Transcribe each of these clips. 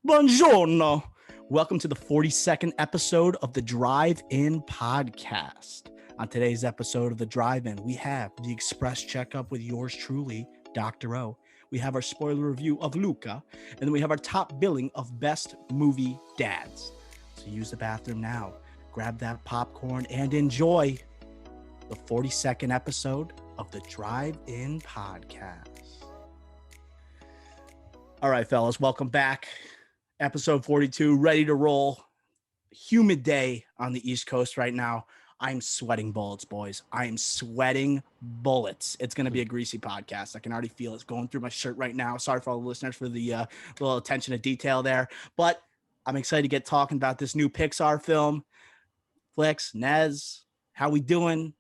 Buongiorno. Welcome to the 42nd episode of the Drive-In Podcast. On today's episode of the Drive-In, we have the Express Checkup with yours truly, Dr. O. We have our spoiler review of Luca, and then we have our top billing of Best Movie Dads. So use the bathroom now, grab that popcorn, and enjoy the 42nd episode of the Drive-In Podcast. All right, fellas, welcome back. Episode 42, ready to roll. Humid day on the East Coast right now. I'm sweating bullets, boys. I am sweating bullets. It's going to be a greasy podcast. I can already feel it's going through my shirt right now. Sorry for all the listeners for the little attention to detail there. But I'm excited to get talking about this new Pixar film. Flex, Nez, how we doing?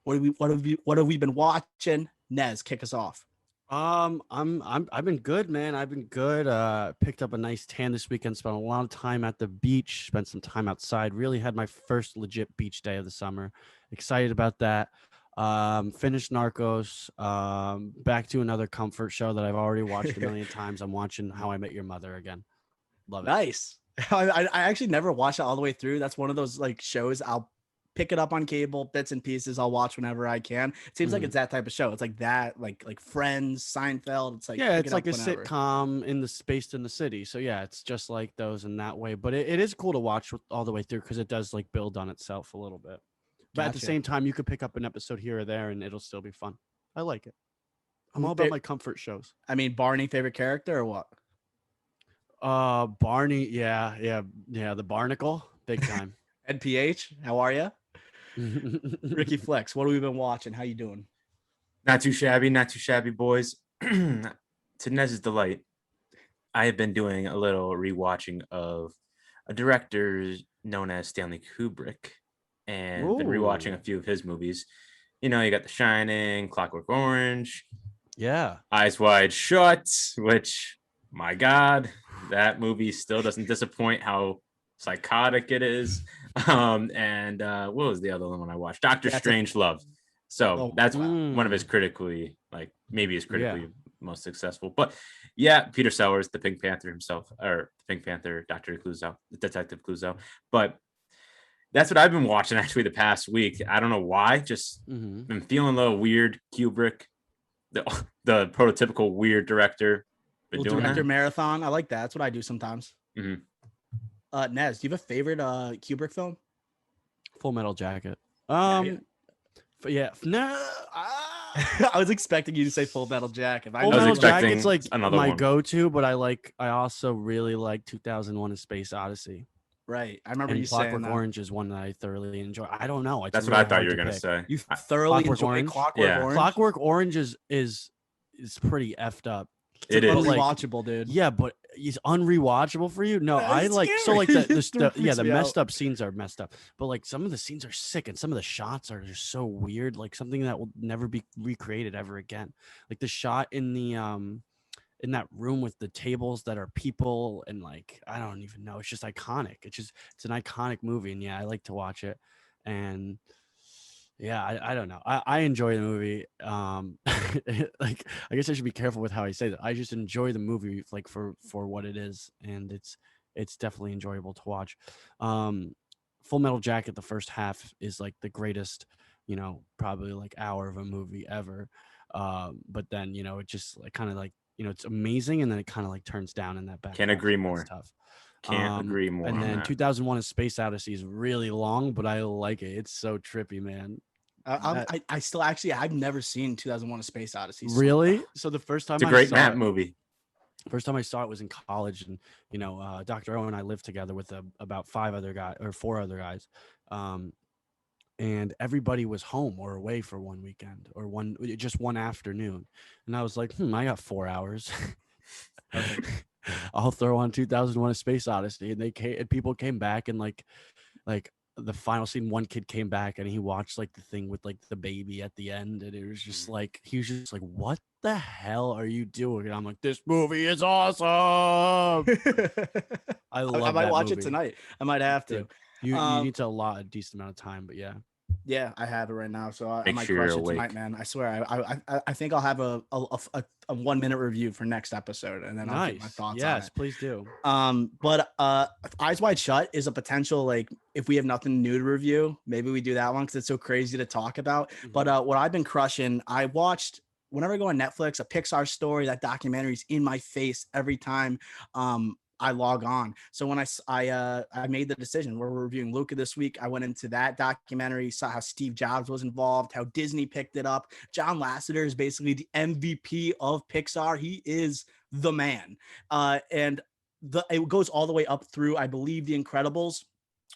What have we been watching? Nez, kick us off. I've been good, man. I've been good. Picked up a nice tan this weekend, spent a lot of time at the beach, spent some time outside, really had my first legit beach day of the summer. Excited about that. Finished Narcos, back to another comfort show that I've already watched a million times. I'm watching How I Met Your Mother again. Love it. Nice. I actually never watched it all the way through. That's one of those like shows I'll pick it up on cable, bits and pieces. I'll watch whenever I can. It seems like it's that type of show. It's like that, like Friends, Seinfeld. It's like, yeah, it's like a sitcom based in the city. So yeah, it's just like those in that way. But it is cool to watch all the way through because it does like build on itself a little bit. But at the same time, you could pick up an episode here or there and it'll still be fun. I like it. I'm all about my comfort shows. I mean, Barney, favorite character or what? Barney, yeah, the Barnacle, big time. NPH, how are you? Ricky Flex, what have we been watching? How you doing? Not too shabby, boys. To Nez's delight, I have been doing a little rewatching of a director known as Stanley Kubrick, and been rewatching a few of his movies. You know, you got The Shining, Clockwork Orange, Eyes Wide Shut, which, my God, that movie still doesn't disappoint how psychotic it is. And what was the other one I watched? Doctor Strangelove. So that's one of his critically, like maybe his critically most successful. But yeah, Peter Sellers, the Pink Panther himself, or the Pink Panther, Dr. Clouseau, Detective Clouseau. But that's what I've been watching actually the past week. I don't know why, just been feeling a little weird. Kubrick, the prototypical weird director. Been doing director marathon. I like that. That's what I do sometimes. Nez, do you have a favorite Kubrick film? Full Metal Jacket. I was expecting you to say Full Metal Jacket. Full Metal Jacket's like my go-to, but I also really like 2001: A Space Odyssey. Right. I remember you saying Clockwork Orange is one that I thoroughly enjoy. I don't know. That's what I thought you were going to say. You thoroughly enjoy Clockwork Orange? Clockwork Orange is pretty effed up. It's unrewatchable, dude. Yeah, but it's unrewatchable for you. No, I like scary. So like the messed up scenes are messed up, but like some of the scenes are sick, and some of the shots are just so weird, like something that will never be recreated ever again. Like the shot in the in that room with the tables that are people, and like I don't even know. It's just iconic. It's an iconic movie, and yeah, I like to watch it. And yeah, I don't know. I enjoy the movie. Like I guess I should be careful with how I say that. I just enjoy the movie like for what it is, and it's definitely enjoyable to watch. Full Metal Jacket, the first half is like the greatest, probably like hour of a movie ever. But then it just like kind of like it's amazing, and then it kind of like turns down in that back. Can't agree more. Tough. Can't agree more. And then 2001: A Space Odyssey is really long, but I like it. It's so trippy, man. I still I've never seen 2001: A Space Odyssey. Really? So the first time it's a great map movie. First time I saw it was in college, and Dr. O and I lived together with about 4 other guys, and everybody was home or away for one weekend or just one afternoon, and I was like, I got 4 hours. I'll throw on 2001: A Space Odyssey, and people came back, and like the final scene, one kid came back and he watched like the thing with like the baby at the end, and it was just like he was just like, what the hell are you doing? And I'm like, this movie is awesome. I might watch it tonight. I might have to. You need to allot a decent amount of time, but yeah. Yeah, I have it right now, so I Make might sure crush you're it tonight, awake. man. I swear. I think I'll have a 1 minute review for next episode, and then I'll give my thoughts on Yes, it. please do. But Eyes Wide Shut is a potential, like, if we have nothing new to review, maybe we do that one because it's so crazy to talk about. But what I've been crushing, I watched whenever I go on Netflix, a Pixar story, that documentary is in my face every time. I log on. So when I made the decision, we're reviewing Luca this week. I went into that documentary, saw how Steve Jobs was involved, how Disney picked it up. John Lasseter is basically the MVP of Pixar. He is the man. And it goes all the way up through, I believe, The Incredibles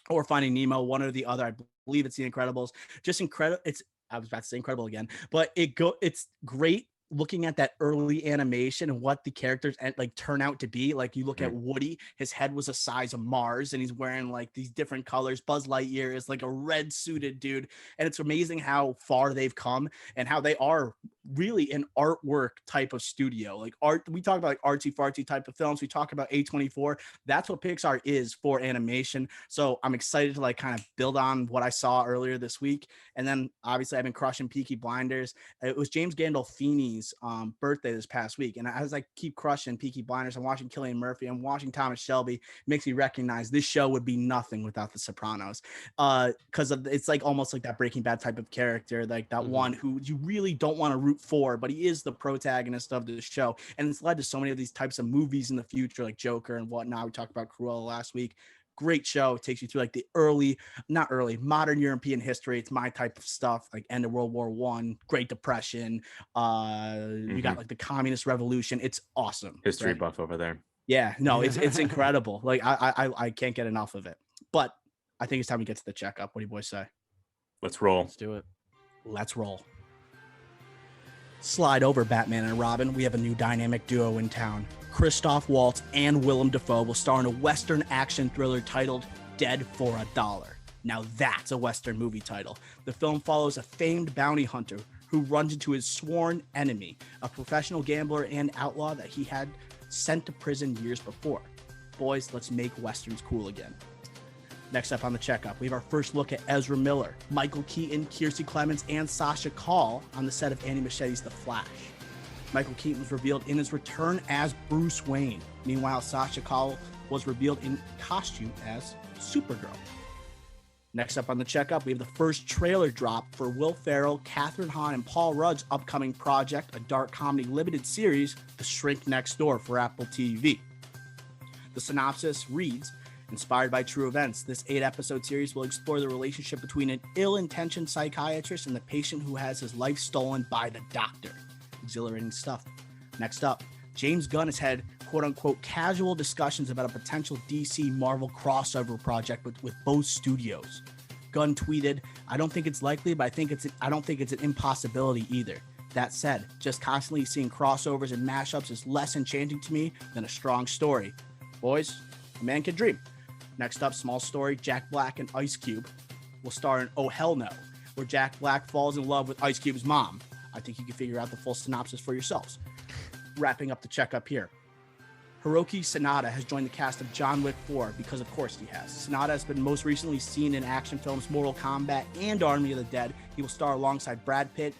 or Finding Nemo, one or the other. I believe it's The Incredibles. Just incredible. I was about to say incredible again, but it's great looking at that early animation and what the characters like turn out to be. Like, you look at Woody, his head was the size of Mars and he's wearing like these different colors. Buzz Lightyear is like a red suited dude. And it's amazing how far they've come and how they are really an artwork type of studio. Like art, we talk about like artsy fartsy type of films. We talk about A24. That's what Pixar is for animation. So I'm excited to like kind of build on what I saw earlier this week. And then obviously I've been crushing Peaky Blinders. It was James Gandolfini's birthday this past week. And as I keep crushing Peaky Blinders, I'm watching Cillian Murphy, I'm watching Thomas Shelby, makes me recognize this show would be nothing without The Sopranos. Because it's like almost like that Breaking Bad type of character, like that one who you really don't want to root for, but he is the protagonist of the show. And it's led to so many of these types of movies in the future, like Joker and whatnot. We talked about Cruella last week. Great show. It takes you through like the modern European history. It's my type of stuff, like end of World War I, Great Depression. You got like the Communist Revolution. It's awesome. History buff over there. Yeah, no, it's incredible. Like I can't get enough of it. But I think it's time to get to the checkup. What do you boys say? Let's roll. Let's do it. Let's roll. Slide over, Batman and Robin. We have a new dynamic duo in town. Christoph Waltz and Willem Dafoe will star in a Western action thriller titled Dead for a Dollar. Now that's a Western movie title. The film follows a famed bounty hunter who runs into his sworn enemy, a professional gambler and outlaw that he had sent to prison years before. Boys, let's make Westerns cool again. Next up on the checkup, we have our first look at Ezra Miller, Michael Keaton, Kiersey Clemons, and Sasha Call on the set of Andy Muschietti's The Flash. Michael Keaton was revealed in his return as Bruce Wayne. Meanwhile, Sasha Call was revealed in costume as Supergirl. Next up on the checkup, we have the first trailer drop for Will Ferrell, Kathryn Hahn, and Paul Rudd's upcoming project, a dark comedy limited series, The Shrink Next Door, for Apple TV. The synopsis reads, inspired by true events, this 8-episode series will explore the relationship between an ill-intentioned psychiatrist and the patient who has his life stolen by the doctor. Exhilarating stuff. Next up, James Gunn has had quote-unquote casual discussions about a potential DC Marvel crossover project with both studios. Gunn tweeted, I don't think it's likely, but I don't think it's an impossibility either. That said, just constantly seeing crossovers and mashups is less enchanting to me than a strong story. Boys, a man can dream. Next up, small story, Jack Black and Ice Cube will star in Oh Hell No, where Jack Black falls in love with Ice Cube's mom. I think you can figure out the full synopsis for yourselves. Wrapping up the checkup here. Hiroki Sanada has joined the cast of John Wick 4 because of course he has. Sanada has been most recently seen in action films Mortal Kombat and Army of the Dead. He will star alongside Brad Pitt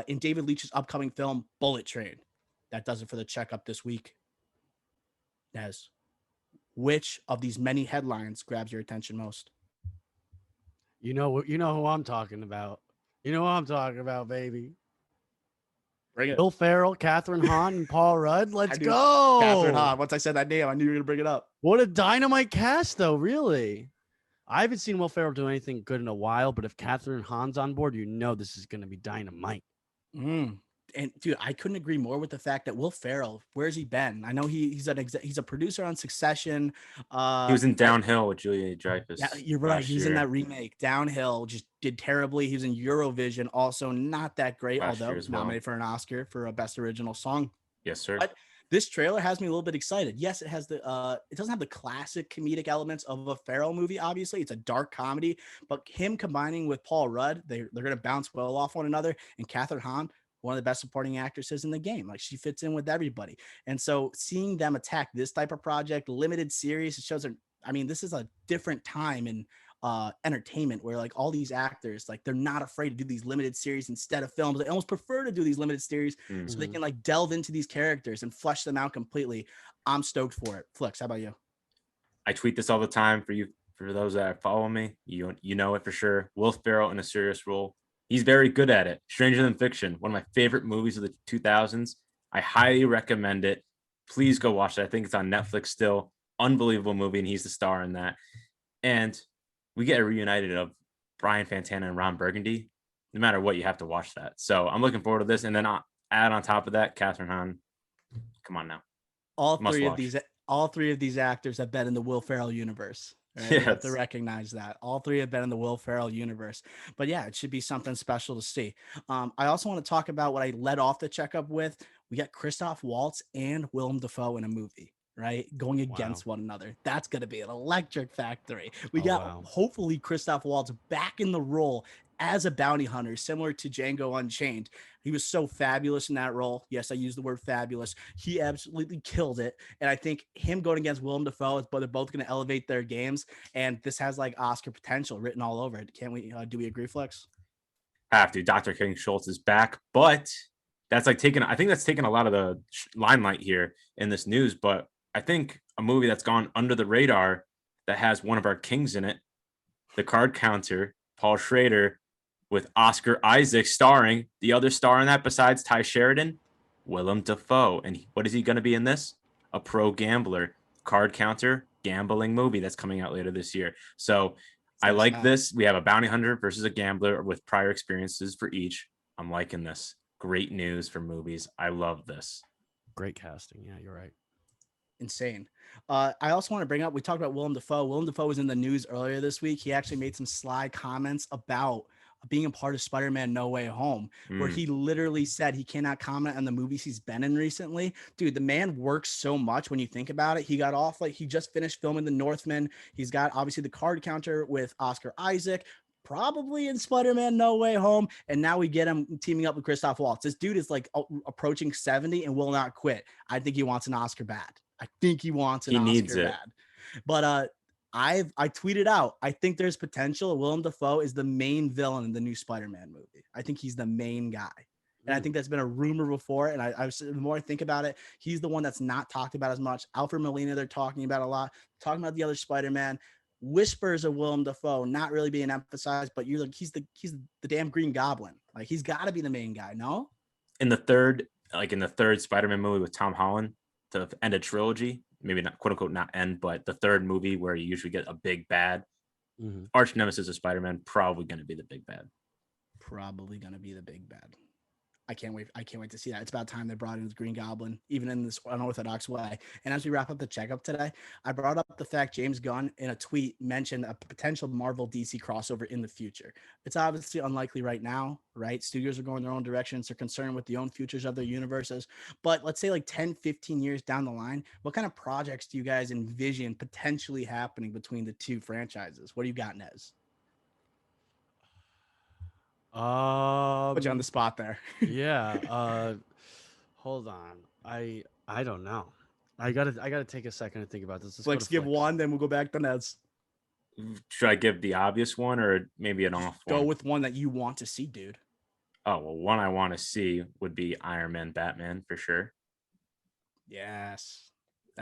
in David Leitch's upcoming film Bullet Train. That does it for the checkup this week. Nez, which of these many headlines grabs your attention most? You know who I'm talking about. You know what I'm talking about, baby. Bring it. Will Ferrell, Kathryn Hahn, and Paul Rudd. Let's go. Kathryn Hahn. Once I said that name, I knew you were gonna bring it up. What a dynamite cast, though. Really, I haven't seen Will Ferrell do anything good in a while. But if Kathryn Hahn's on board, you know this is gonna be dynamite. And dude, I couldn't agree more with the fact that Will Ferrell, where's he been? I know he's a producer on Succession. He was in Downhill with Julia Dreyfus. Yeah, you're right. He's in that remake. Downhill just did terribly. He was in Eurovision, also not that great, although nominated for an Oscar for a Best Original Song. Yes, sir. But this trailer has me a little bit excited. Yes, it has it doesn't have the classic comedic elements of a Ferrell movie. Obviously, it's a dark comedy, but him combining with Paul Rudd, they're going to bounce well off one another. And Kathryn Hahn, one of the best supporting actresses in the game. Like, she fits in with everybody. And so seeing them attack this type of project, limited series, it shows that, I mean, this is a different time in entertainment where like all these actors, like they're not afraid to do these limited series instead of films. They almost prefer to do these limited series so they can like delve into these characters and flesh them out completely. I'm stoked for it. Flix, how about you? I tweet this all the time for those that follow me. You know it for sure. Will Ferrell in a serious role. He's very good at it. Stranger Than Fiction, one of my favorite movies of the 2000s. I highly recommend it. Please go watch it. I think it's on Netflix still. Unbelievable movie, and he's the star in that. And we get a reunited of Brian Fantana and Ron Burgundy. No matter what, you have to watch that. So I'm looking forward to this. And then I'll add on top of that, Catherine Hahn. Come on now. All three of these actors have been in the Will Ferrell universe. Right? Yes. You have to recognize that all three have been in the Will Ferrell universe. But yeah, it should be something special to see. I also want to talk about what I led off the checkup with. We got Christoph Waltz and Willem Dafoe in a movie, right? Going against one another. That's going to be an electric factory. We got hopefully Christoph Waltz back in the role as a bounty hunter, similar to Django Unchained. He was so fabulous in that role. Yes, I use the word fabulous. He absolutely killed it. And I think him going against Willem Dafoe, they're both going to elevate their games. And this has like Oscar potential written all over it. Can't we? Do we agree, Flex? Have to. Dr. King Schultz is back, but that's like I think that's taken a lot of the limelight here in this news. But I think a movie that's gone under the radar that has one of our kings in it, The Card Counter, Paul Schrader, with Oscar Isaac starring. The other star in that besides Ty Sheridan, Willem Dafoe. And what is he going to be in this? A pro gambler. Card Counter, gambling movie that's coming out later this year. So I like this. We have a bounty hunter versus a gambler with prior experiences for each. I'm liking this. Great news for movies. I love this. Great casting. Yeah, you're right. Insane. I also want to bring up, we talked about Willem Dafoe. Willem Dafoe was in the news earlier this week. He actually made some sly comments about being a part of Spider-Man No Way Home, where he literally said he cannot comment on the movies he's been in recently. Dude, the man works so much when you think about it. He got off, like he just finished filming The Northman. He's got obviously The Card Counter with Oscar Isaac, probably in Spider-Man No Way Home, and now we get him teaming up with Christoph Waltz. This dude is like approaching 70 and will not quit. I think he wants an Oscar bad. I think he wants an Oscar bad. But I tweeted out, I think there's potential. Willem Dafoe is the main villain in the new Spider-Man movie. I think he's the main guy. And I think that's been a rumor before. And the more I think about it, he's the one that's not talked about as much. Alfred Molina, they're talking about a lot. Talking about the other Spider-Man. Whispers of Willem Dafoe not really being emphasized, but you're like, he's the damn Green Goblin. Like, he's got to be the main guy, no? In the third Spider-Man movie with Tom Holland, to end a trilogy, maybe not quote unquote not end, but the third movie where you usually get a big bad, arch nemesis of Spider-Man, probably going to be the big bad. I can't wait to see that. It's about time they brought in the Green Goblin, even in this unorthodox way. And as we wrap up the checkup today, I brought up the fact James Gunn in a tweet mentioned a potential Marvel DC crossover in the future. It's obviously unlikely right now, right? Studios are going their own directions. They're concerned with the own futures of their universes. But let's say like 10, 15 years down the line, what kind of projects do you guys envision potentially happening between the two franchises? What do you got, Nez? Put you on the spot there. Yeah. Hold on. I don't know. I gotta take a second to think about this. Let's give one, then we'll go back to Neds. Should I give the obvious one or maybe an off one? Go with one that you want to see, dude. Oh, well, one I want to see would be Iron Man, Batman for sure. Yes.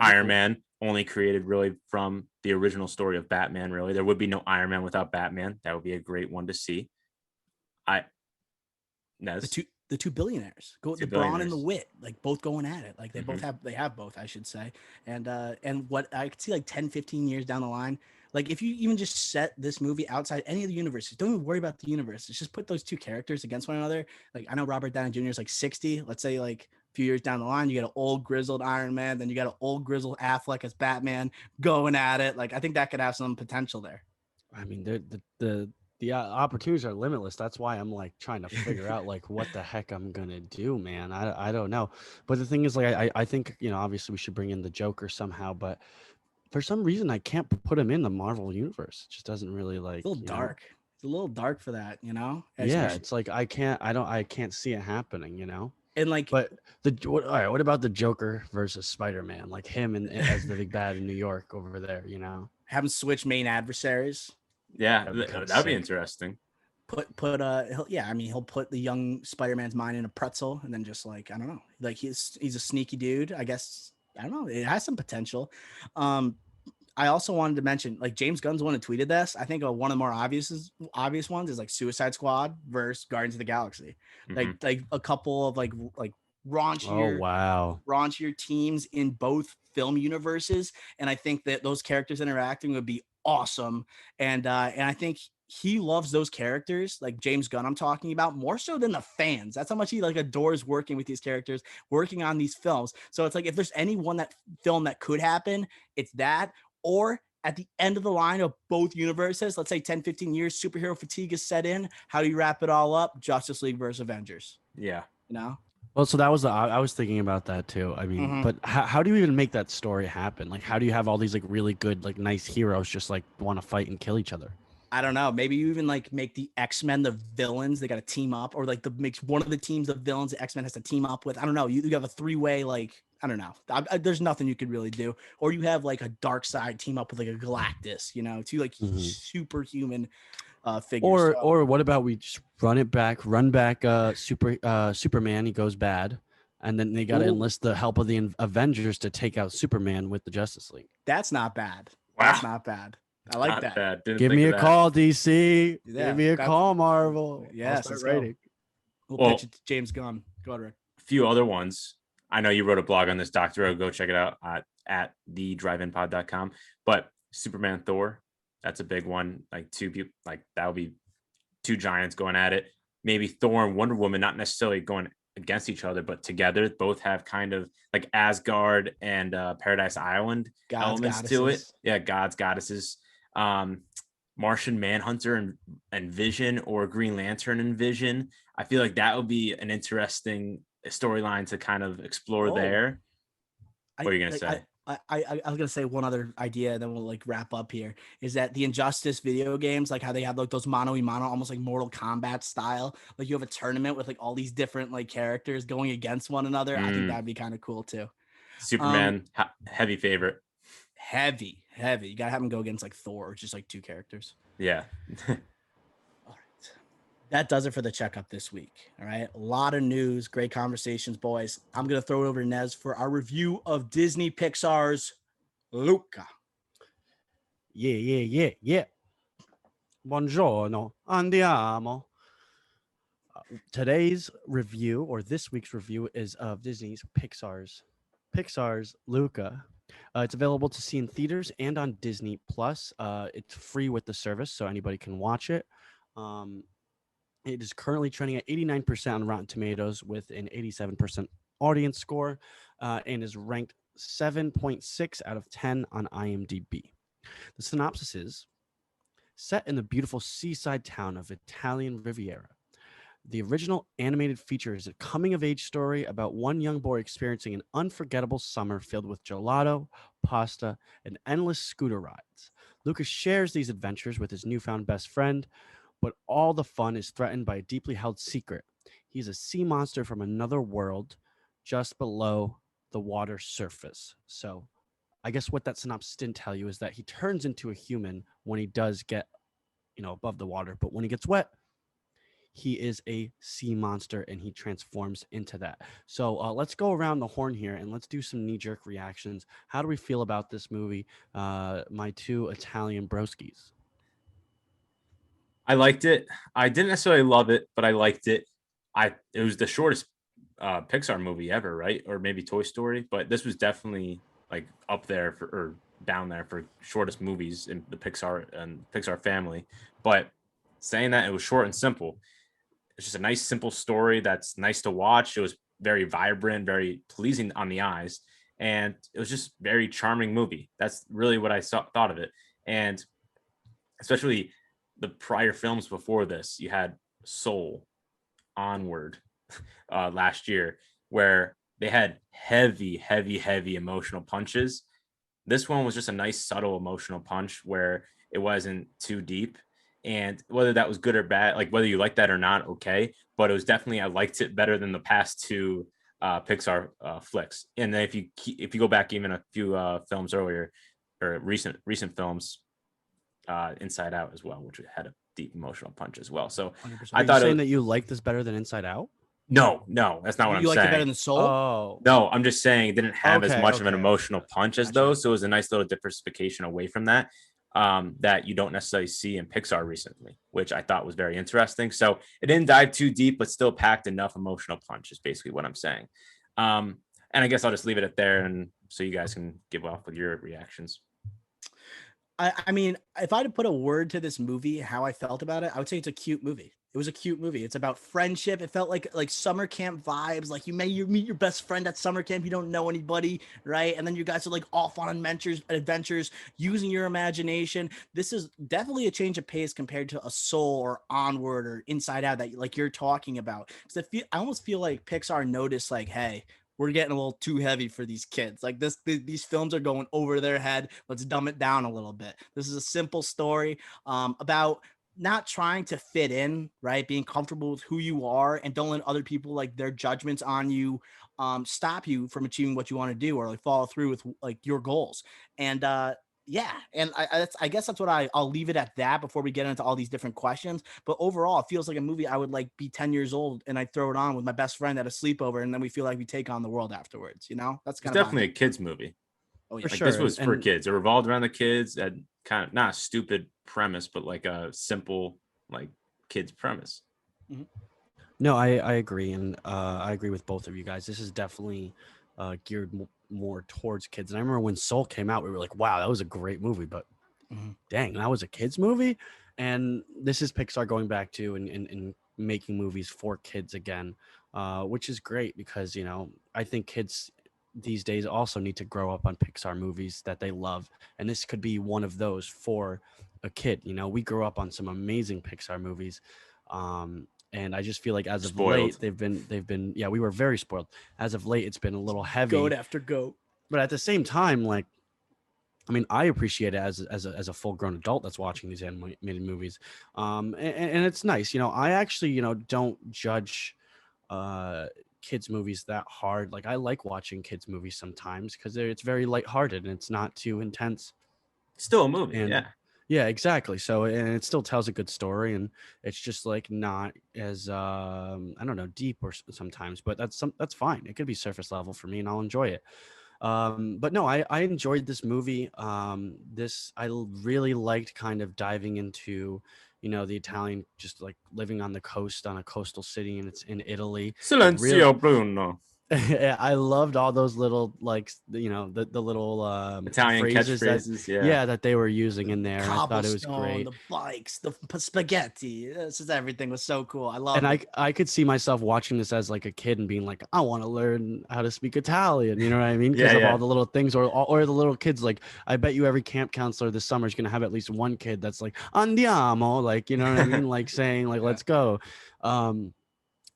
Iron Man only created really from the original story of Batman, really. There would be no Iron Man without Batman. That would be a great one to see. The two billionaires, the Braun and the Wit, like both going at it. Like they have both, I should say. And what I could see like 10, 15 years down the line, like if you even just set this movie outside any of the universes, don't even worry about the universes. Just put those two characters against one another. Like I know Robert Downey Jr. is like 60. Let's say like a few years down the line, you get an old grizzled Iron Man, then you got an old grizzled Affleck as Batman going at it. Like I think that could have some potential there. I mean, the opportunities are limitless. That's why I'm like trying to figure out like what the heck I'm gonna do, man. I don't know. But the thing is, like, I think, you know, obviously we should bring in the Joker somehow, but for some reason I can't put him in the Marvel universe. It just doesn't really like. It's a little dark. It's a little dark for that, you know. It's like I can't see it happening, you know. And like, but what about the Joker versus Spider-Man? Like him and as the big bad in New York over there, you know. Have them switch main adversaries. Yeah, That'd be kinda that'd be sick. interesting. He'll put the young Spider-Man's mind in a pretzel and then just like, I don't know, like he's a sneaky dude, I guess. I don't know, it has some potential. I also wanted to mention, like, James Gunn's the one who tweeted this. I think one of the more obvious ones is like Suicide Squad versus Guardians of the Galaxy. Mhm. Like a couple of like Oh raunchier wow. raunchier teams in both film universes, and I think that those characters interacting would be awesome. And I think he loves those characters, like James Gunn I'm talking about, more so than the fans. That's how much he like adores working with these characters, working on these films. So it's like, if there's any one that film that could happen, it's that. Or at the end of the line of both universes, let's say 10-15 years, superhero fatigue is set in, how do you wrap it all up? Justice League versus Avengers, Yeah. you know? Well, so that was I was thinking about that too. I mean, but how do you even make that story happen? Like, how do you have all these like really good, like nice heroes just like want to fight and kill each other? I don't know. Maybe you even like make the X-Men the villains. They got to team up, or like makes one of the teams of villains the X-Men has to team up with. I don't know. You have a three-way, like, I don't know. There's nothing you could really do. Or you have like a dark side team up with like a Galactus, two like superhuman figures. Or what about we just run back Superman, he goes bad, and then they got to enlist the help of the Avengers to take out Superman with the Justice League. That's not bad. Wow. That's not bad. I like Not that. bad. Didn't Give think me of a that. call, DC. Yeah, Give me a call, Marvel. Yes, I'll let's start go. writing. We'll Well, pitch it to James Gunn. Go ahead, Rick. A few other ones. I know you wrote a blog on this, Dr. O. Go check it out at thedriveinpod.com. But Superman, Thor, that's a big one. Like two people, like that would be two giants going at it. Maybe Thor and Wonder Woman, not necessarily going against each other, but together. Both have kind of like Asgard and Paradise Island elements to it. Yeah, gods, goddesses. Martian Manhunter and Vision, or Green Lantern and Vision. I feel like that would be an interesting storyline to kind of explore there. What are you gonna say? I was gonna say one other idea, and then we'll like wrap up here. Is that the Injustice video games, like how they have like those mano a mano, almost like Mortal Kombat style. Like you have a tournament with like all these different like characters going against one another. I think that'd be kind of cool too. Superman, heavy favorite. Heavy. You gotta have him go against like Thor, or just like two characters. Yeah. All right. That does it for the checkup this week. All right. A lot of news, great conversations, boys. I'm going to throw it over to Nez for our review of Disney Pixar's Luca. Yeah. Buongiorno. Andiamo. Today's review, or this week's review, is of Disney's Pixar's Luca. It's available to see in theaters and on Disney Plus. It's free with the service, so anybody can watch it. It is currently trending at 89% on Rotten Tomatoes with an 87% audience score, and is ranked 7.6 out of 10 on IMDb. The synopsis is: set in the beautiful seaside town of Italian Riviera, the original animated feature is a coming-of-age story about one young boy experiencing an unforgettable summer filled with gelato, pasta, and endless scooter rides. Lucas shares these adventures with his newfound best friend, but all the fun is threatened by a deeply held secret. He's a sea monster from another world just below the water surface. So I guess what that synopsis didn't tell you is that he turns into a human when he does get, above the water. But when he gets wet, he is a sea monster and he transforms into that. So let's go around the horn here and let's do some knee-jerk reactions. How do we feel about this movie? My two Italian broskies. I liked it. I didn't necessarily love it, but I liked it. It was the shortest Pixar movie ever, right? Or maybe Toy Story, but this was definitely like up there or down there for shortest movies in the Pixar family. But saying that, it was short and simple. It's just a nice, simple story that's nice to watch. It was very vibrant, very pleasing on the eyes, and it was just very charming movie. That's really what I thought of it. And especially the prior films before this, you had Soul, Onward, last year, where they had heavy emotional punches. This one was just a nice, subtle emotional punch where it wasn't too deep. And whether that was good or bad, like whether you like that or not, okay. But it was definitely, I liked it better than the past two Pixar flicks. And then if you go back even a few films earlier, or recent films, Inside Out as well, which had a deep emotional punch as well. So 100%. I Are you thought saying that you like this better than Inside Out? no, that's not what I'm You like it better saying. than Soul? Oh, No, I'm just saying it didn't have as much of an emotional punch as Gotcha. those. So it was a nice little diversification away from that, that you don't necessarily see in Pixar recently, which I thought was very interesting. So it didn't dive too deep, but still packed enough emotional punch is basically what I'm saying. And I guess I'll just leave it at there, and so you guys can give off with your reactions. I mean, if I had to put a word to this movie, how I felt about it, I would say it's a cute movie. It was a cute movie. It's about friendship. It felt like summer camp vibes. Like you meet your best friend at summer camp. You don't know anybody, right? And then you guys are like off on adventures using your imagination. This is definitely a change of pace compared to a Soul or Onward or Inside Out that like you're talking about. Because I almost feel like Pixar noticed like, hey, we're getting a little too heavy for these kids. Like these films are going over their head. Let's dumb it down a little bit. This is a simple story about not trying to fit in, right? Being comfortable with who you are and don't let other people like their judgments on you stop you from achieving what you want to do or like follow through with like your goals. And yeah, and I guess that's what I'll leave it at that before we get into all these different questions. But overall, it feels like a movie I would like be 10 years old and I throw it on with my best friend at a sleepover, and then we feel like we take on the world afterwards. You know, that's It's kind of definitely a kids movie. oh yeah, for Like sure. this was for And kids. It revolved around the kids. That kind of not a stupid premise, but like a simple like kids premise. no, I agree, and I agree with both of you guys. This is definitely geared more towards kids. And I remember when Soul came out, we were like, "Wow, that was a great movie," but dang, that was a kids movie. And this is Pixar going back to and making movies for kids again, which is great because I think kids these days also need to grow up on Pixar movies that they love, and this could be one of those for a kid. We grew up on some amazing Pixar movies. And I just feel like as of late Spoiled. they've been yeah, we were very spoiled. As of late it's been a little heavy. goat after goat. But at the same time, like, I mean, I appreciate it as a full grown adult that's watching these animated movies, and it's nice. I actually don't judge kids movies that hard. Like I like watching kids movies sometimes because it's very lighthearted and it's not too intense. Still a movie, And yeah. yeah, exactly. So, and it still tells a good story, and it's just like not as I don't know, deep or sometimes, but that's fine. It could be surface level for me, and I'll enjoy it. But no, I enjoyed this movie. Really liked kind of diving into the Italian, just like living on the coast on a coastal city, and it's in Italy. Like real, Silenzio Bruno. I loved all those little like the little Italian phrases catchphrases, that they were using in there. And I thought it was great. The bikes, the spaghetti. This is everything was so cool. I love And it. I could see myself watching this as like a kid and being like, I want to learn how to speak Italian. You know what I mean? Because of all the little things, or the little kids. Like I bet you every camp counselor this summer is gonna have at least one kid that's like andiamo, like you know what I mean, like saying like let's go.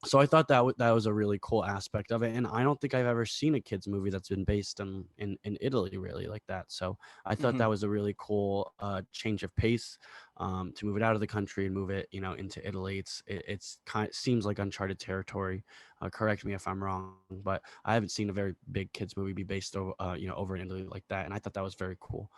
So I thought that was a really cool aspect of it, and I don't think I've ever seen a kids movie that's been based in Italy really like that. So I thought that was a really cool change of pace, to move it out of the country and move it into Italy. It's kind of seems like uncharted territory. Correct me if I'm wrong, but I haven't seen a very big kids movie be based over over in Italy like that, and I thought that was very cool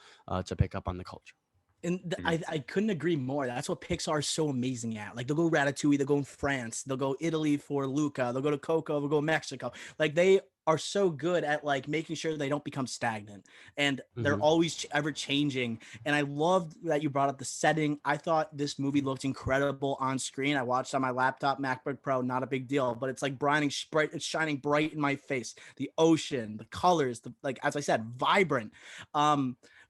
to pick up on the culture. And I couldn't agree more. That's what Pixar is so amazing at. Like they'll go Ratatouille, they'll go in France, they'll go Italy for Luca, they'll go to Coco, they'll go Mexico. Like they are so good at like making sure they don't become stagnant, and they're always ever changing. And I loved that you brought up the setting. I thought this movie looked incredible on screen. I watched on my laptop, MacBook Pro, not a big deal, but it's like it's shining bright in my face. The ocean, the colors, like as I said, vibrant.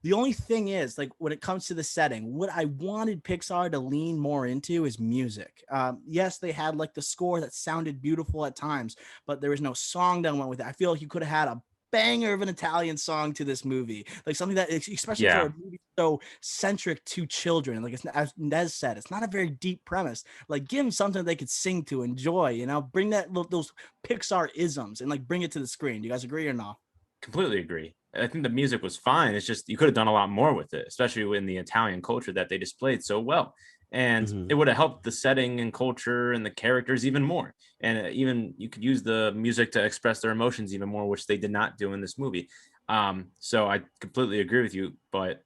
The only thing is, like, when it comes to the setting, what I wanted Pixar to lean more into is music. Yes, they had like the score that sounded beautiful at times, but there was no song that went with it. I feel like you could have had a banger of an Italian song to this movie, like something that, especially for a movie so centric to children. Like, it's as Nez said, it's not a very deep premise. Like, give them something they could sing to, enjoy. Bring those Pixar isms and like bring it to the screen. Do you guys agree or not? Completely agree. I think the music was fine. It's just you could have done a lot more with it, especially in the Italian culture that they displayed so well. And it would have helped the setting and culture and the characters even more. And even you could use the music to express their emotions even more, which they did not do in this movie. So I completely agree with you. But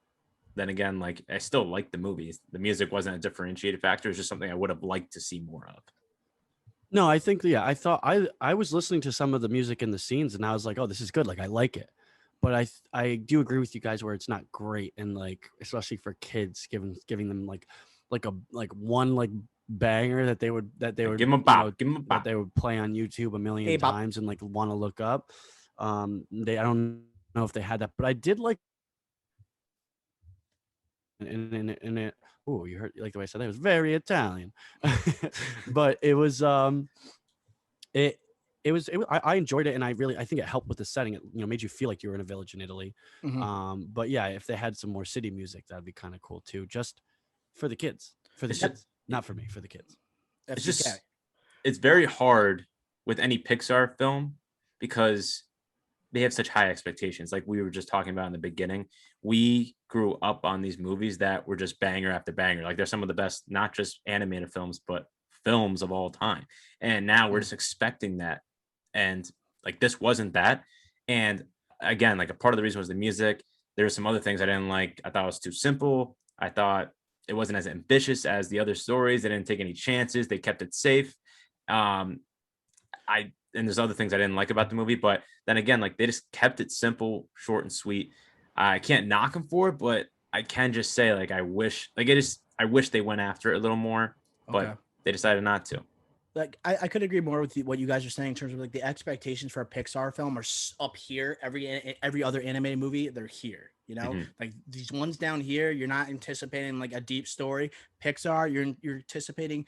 then again, like I still like the movies. The music wasn't a differentiated factor. It's just something I would have liked to see more of. No, I think I thought I was listening to some of the music in the scenes and I was like, oh, this is good. Like I like it. But I do agree with you guys where it's not great, and like especially for kids, giving them like one like banger that they would Give them a bop, give them a that bop. they would play on YouTube a million Hey, bop. times and like want to look up. I don't know if they had that, but I did like in it. Oh, you heard like the way I said that? It was very Italian, but it was I enjoyed it, and I think it helped with the setting. It made you feel like you were in a village in Italy. But yeah, if they had some more city music, that'd be kind of cool too, just for the kids. Not for me, for the kids. It's very hard with any Pixar film because they have such high expectations. Like we were just talking about in the beginning, we grew up on these movies that were just banger after banger. Like they're some of the best, not just animated films, but films of all time. And now we're just expecting that. And like, this wasn't that. And again, like a part of the reason was the music. There were some other things I didn't like. I thought it was too simple. I thought it wasn't as ambitious as the other stories. They didn't take any chances. They kept it safe. And there's other things I didn't like about the movie, but then again, like they just kept it simple, short and sweet. I can't knock them for it, but I can just say like I wish they went after it a little more, but they decided not to. Like I could agree more with what you guys are saying in terms of like the expectations for a Pixar film are up here. Every other animated movie, they're here. Like these ones down here, you're not anticipating like a deep story. Pixar, you're anticipating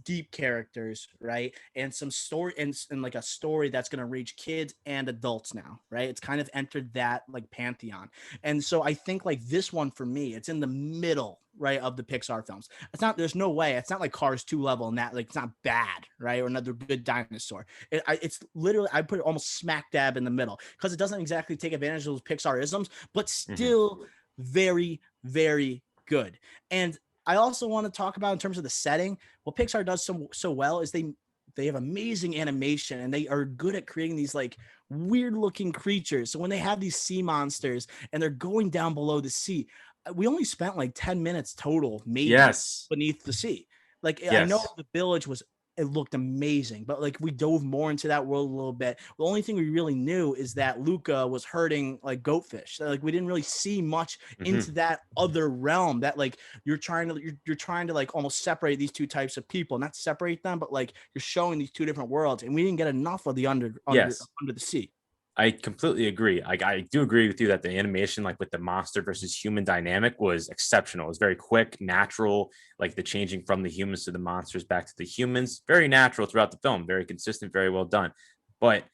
deep characters, right? And some story and like a story that's going to reach kids and adults now, right? It's kind of entered that like pantheon. And so I think like this one for me, it's in the middle, right, of the Pixar films. There's no way. It's not like Cars 2 level and that like it's not bad, right? Or another good dinosaur. It's literally, I put it almost smack dab in the middle because it doesn't exactly take advantage of those Pixar-isms, but still very, very good. And I also want to talk about in terms of the setting, what Pixar does so well is they have amazing animation and they are good at creating these like weird looking creatures. So when they have these sea monsters and they're going down below the sea, we only spent like 10 minutes total maybe beneath the sea. Like I know the village it looked amazing, but like we dove more into that world a little bit. The only thing we really knew is that Luca was hurting like goatfish. So, like we didn't really see much into that other realm that like you're trying to like almost separate these two types of people, not separate them, but like you're showing these two different worlds, and we didn't get enough of the under the sea. I completely agree. I do agree with you that the animation, like with the monster versus human dynamic, was exceptional. It was very quick, natural, like the changing from the humans to the monsters back to the humans. Very natural throughout the film. Very consistent, very well done. But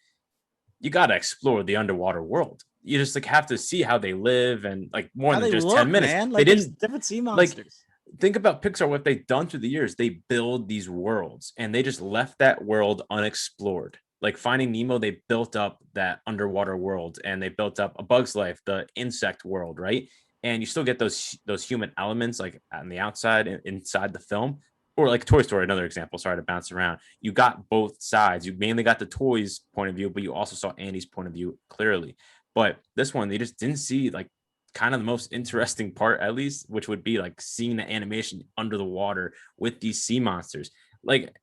you got to explore the underwater world. You just like have to see how they live and like more than just 10 minutes. Man. Like, they didn't different sea monsters. Like, think about Pixar, what they've done through the years. They build these worlds and they just left that world unexplored. Like Finding Nemo, they built up that underwater world and they built up A Bug's Life, the insect world, right? And you still get those human elements like on the outside and inside the film. Or like Toy Story, another example. Sorry to bounce around. You got both sides. You mainly got the toys point of view, but you also saw Andy's point of view clearly. But this one, they just didn't see like kind of the most interesting part, at least, which would be like seeing the animation under the water with these sea monsters. Like,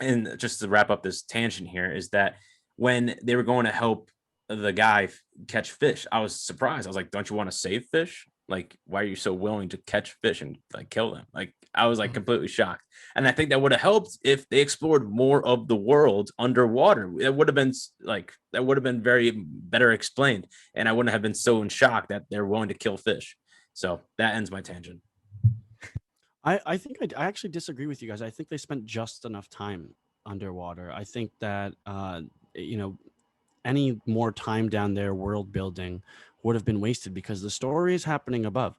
and just to wrap up this tangent here is that when they were going to help the guy catch fish, I was surprised. I was like, don't you want to save fish? Like, why are you so willing to catch fish and like kill them? Like, I was like completely shocked. And I think that would have helped if they explored more of the world underwater. It would have been very better explained. And I wouldn't have been so in shock that they're willing to kill fish. So that ends my tangent. I think I actually disagree with you guys. I think they spent just enough time underwater. I think that any more time down there world building would have been wasted because the story is happening above.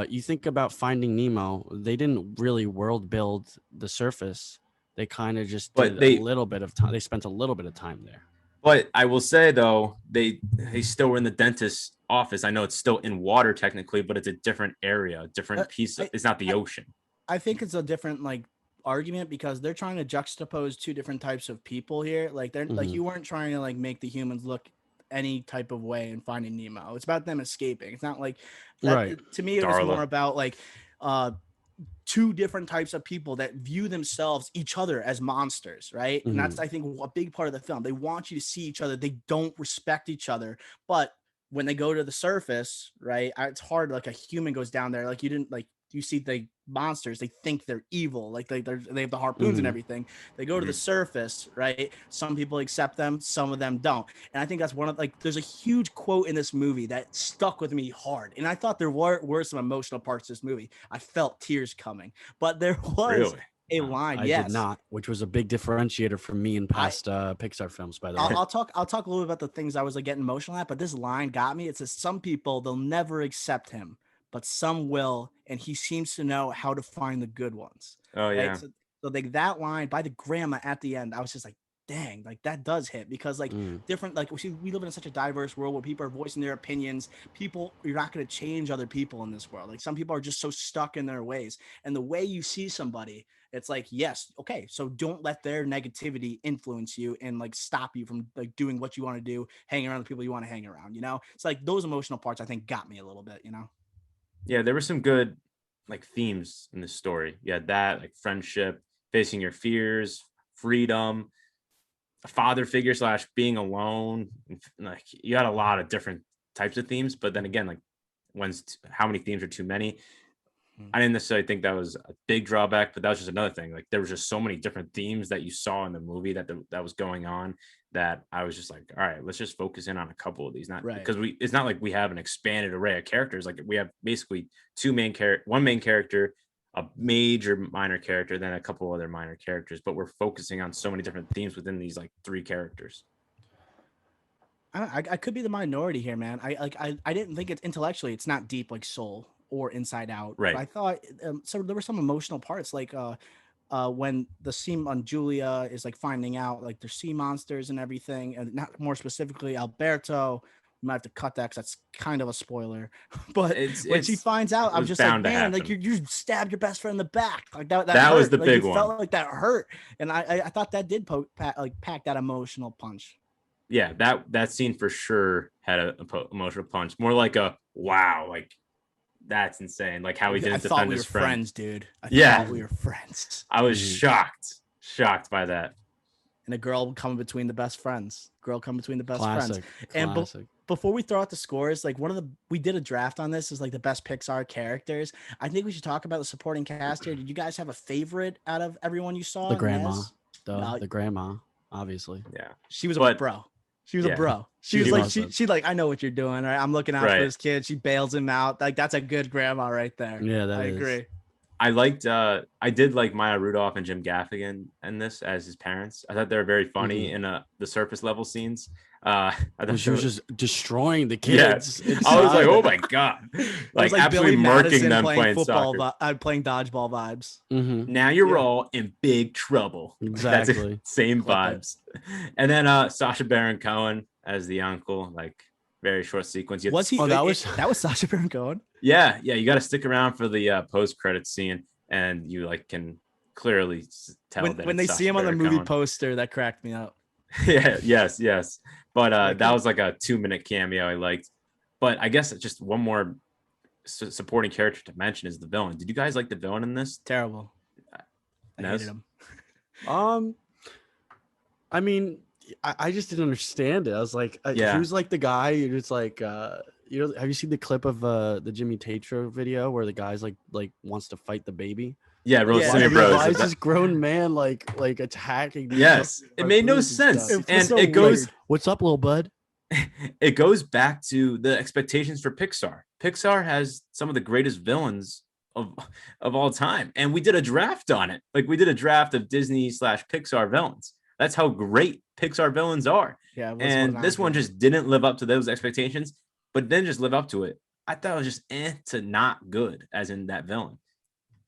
You think about Finding Nemo, they didn't really world build the surface. They kind of just did a little bit of time. They spent a little bit of time there. But I will say though, they still were in the dentist's office. I know it's still in water technically, but it's a different area, different piece. It's not the ocean. I think it's a different like argument because they're trying to juxtapose two different types of people here. Like they're like you weren't trying to like make the humans look any type of way in Finding Nemo. It's about them escaping. It's not like that. Right. To me, it was Darla. more about like two different types of people that view themselves, each other, as monsters, right? And that's, I think, a big part of the film. They want you to see each other. They don't respect each other, but when they go to the surface, right, it's hard. Like a human goes down there, like you see the monsters, they think they're evil, like they have the harpoons and everything. They go to the surface, right? Some people accept them, some of them don't. And I think that's one of, like, there's a huge quote in this movie that stuck with me hard. And I thought there were some emotional parts of this movie. I felt tears coming, but there was a line. I did not, which was a big differentiator for me in past Pixar films, by the way. I'll talk a little bit about the things I was like getting emotional at, but this line got me. It says, some people, they'll never accept him, but some will, and he seems to know how to find the good ones. Oh, yeah. Right? So like that line by the grandma at the end, I was just like, dang, like that does hit, because like different, like we live in such a diverse world where people are voicing their opinions. You're not going to change other people in this world. Like some people are just so stuck in their ways, and the way you see somebody, it's like, yes, okay, so don't let their negativity influence you and like stop you from like doing what you want to do, hanging around the people you want to hang around, you know? It's like those emotional parts I think got me a little bit, you know? Yeah, there were some good like themes in the story. You had that, like friendship, facing your fears, freedom, a father figure / being alone. Like you had a lot of different types of themes, but then again, like how many themes are too many? I didn't necessarily think that was a big drawback, but that was just another thing. Like there was just so many different themes that you saw in the movie that was going on, that I was just like, all right, let's just focus in on a couple of these. Because it's not like we have an expanded array of characters. Like we have basically one main character, a major minor character, then a couple other minor characters, but we're focusing on so many different themes within these like 3 characters. I could be the minority here, man. I didn't think it's intellectually, it's not deep like Soul or Inside Out. Right. But I thought so there were some emotional parts, like when the scene on Julia is like finding out like there's sea monsters and everything, and not more specifically Alberto. We might have to cut that because that's kind of a spoiler. But when she finds out, I'm just like, man, like you stabbed your best friend in the back. Like that was the big one. Felt like that hurt, and I thought that did pack that emotional punch. Yeah, that scene for sure had an emotional punch. More like a wow, like that's insane. Like how he didn't defend his friend. Friends, dude. I thought we were friends. I was shocked by that. And a girl coming between the best friends. Classic. And before we throw out the scores, like we did a draft on this as like the best Pixar characters. I think we should talk about the supporting cast here. Did you guys have a favorite out of everyone you saw? The grandma. The grandma, obviously. Yeah. She was a bro. She was a bro. She was like, she like, I know what you're doing, right? I'm looking out for this kid. She bails him out. Like that's a good grandma right there. Yeah, I agree. I did like Maya Rudolph and Jim Gaffigan in this as his parents. I thought they were very funny in the surface level scenes. I thought she was just destroying the kids. Yeah. I was like, oh my god, like absolutely murking them playing football, playing dodgeball vibes. Now you're all in big trouble. Exactly, same vibes. And then Sacha Baron Cohen as the uncle, like very short sequence. Was he? That was Sacha Baron Cohen. Yeah. You got to stick around for the post-credit scene, and you like can clearly tell when they see him on the movie poster. That cracked me up. Yeah. Yes. But that was like a 2-minute cameo I liked. But I guess just one more supporting character to mention is the villain. Did you guys like the villain in this? Terrible. I hated him. I mean, I just didn't understand it. I was like, he was like the guy who's like, have you seen the clip of the Jimmy Tatro video where the guy's like wants to fight the baby? Yeah, Bros. Why is this grown man like attacking? It made no sense, and it goes. Like, what's up, little bud? It goes back to the expectations for Pixar. Pixar has some of the greatest villains of all time, and we did a draft on it. Like we did a draft of Disney / Pixar villains. That's how great Pixar villains are. Yeah, and this one just didn't live up to those expectations, but then just live up to it. I thought it was just to not good, as in that villain.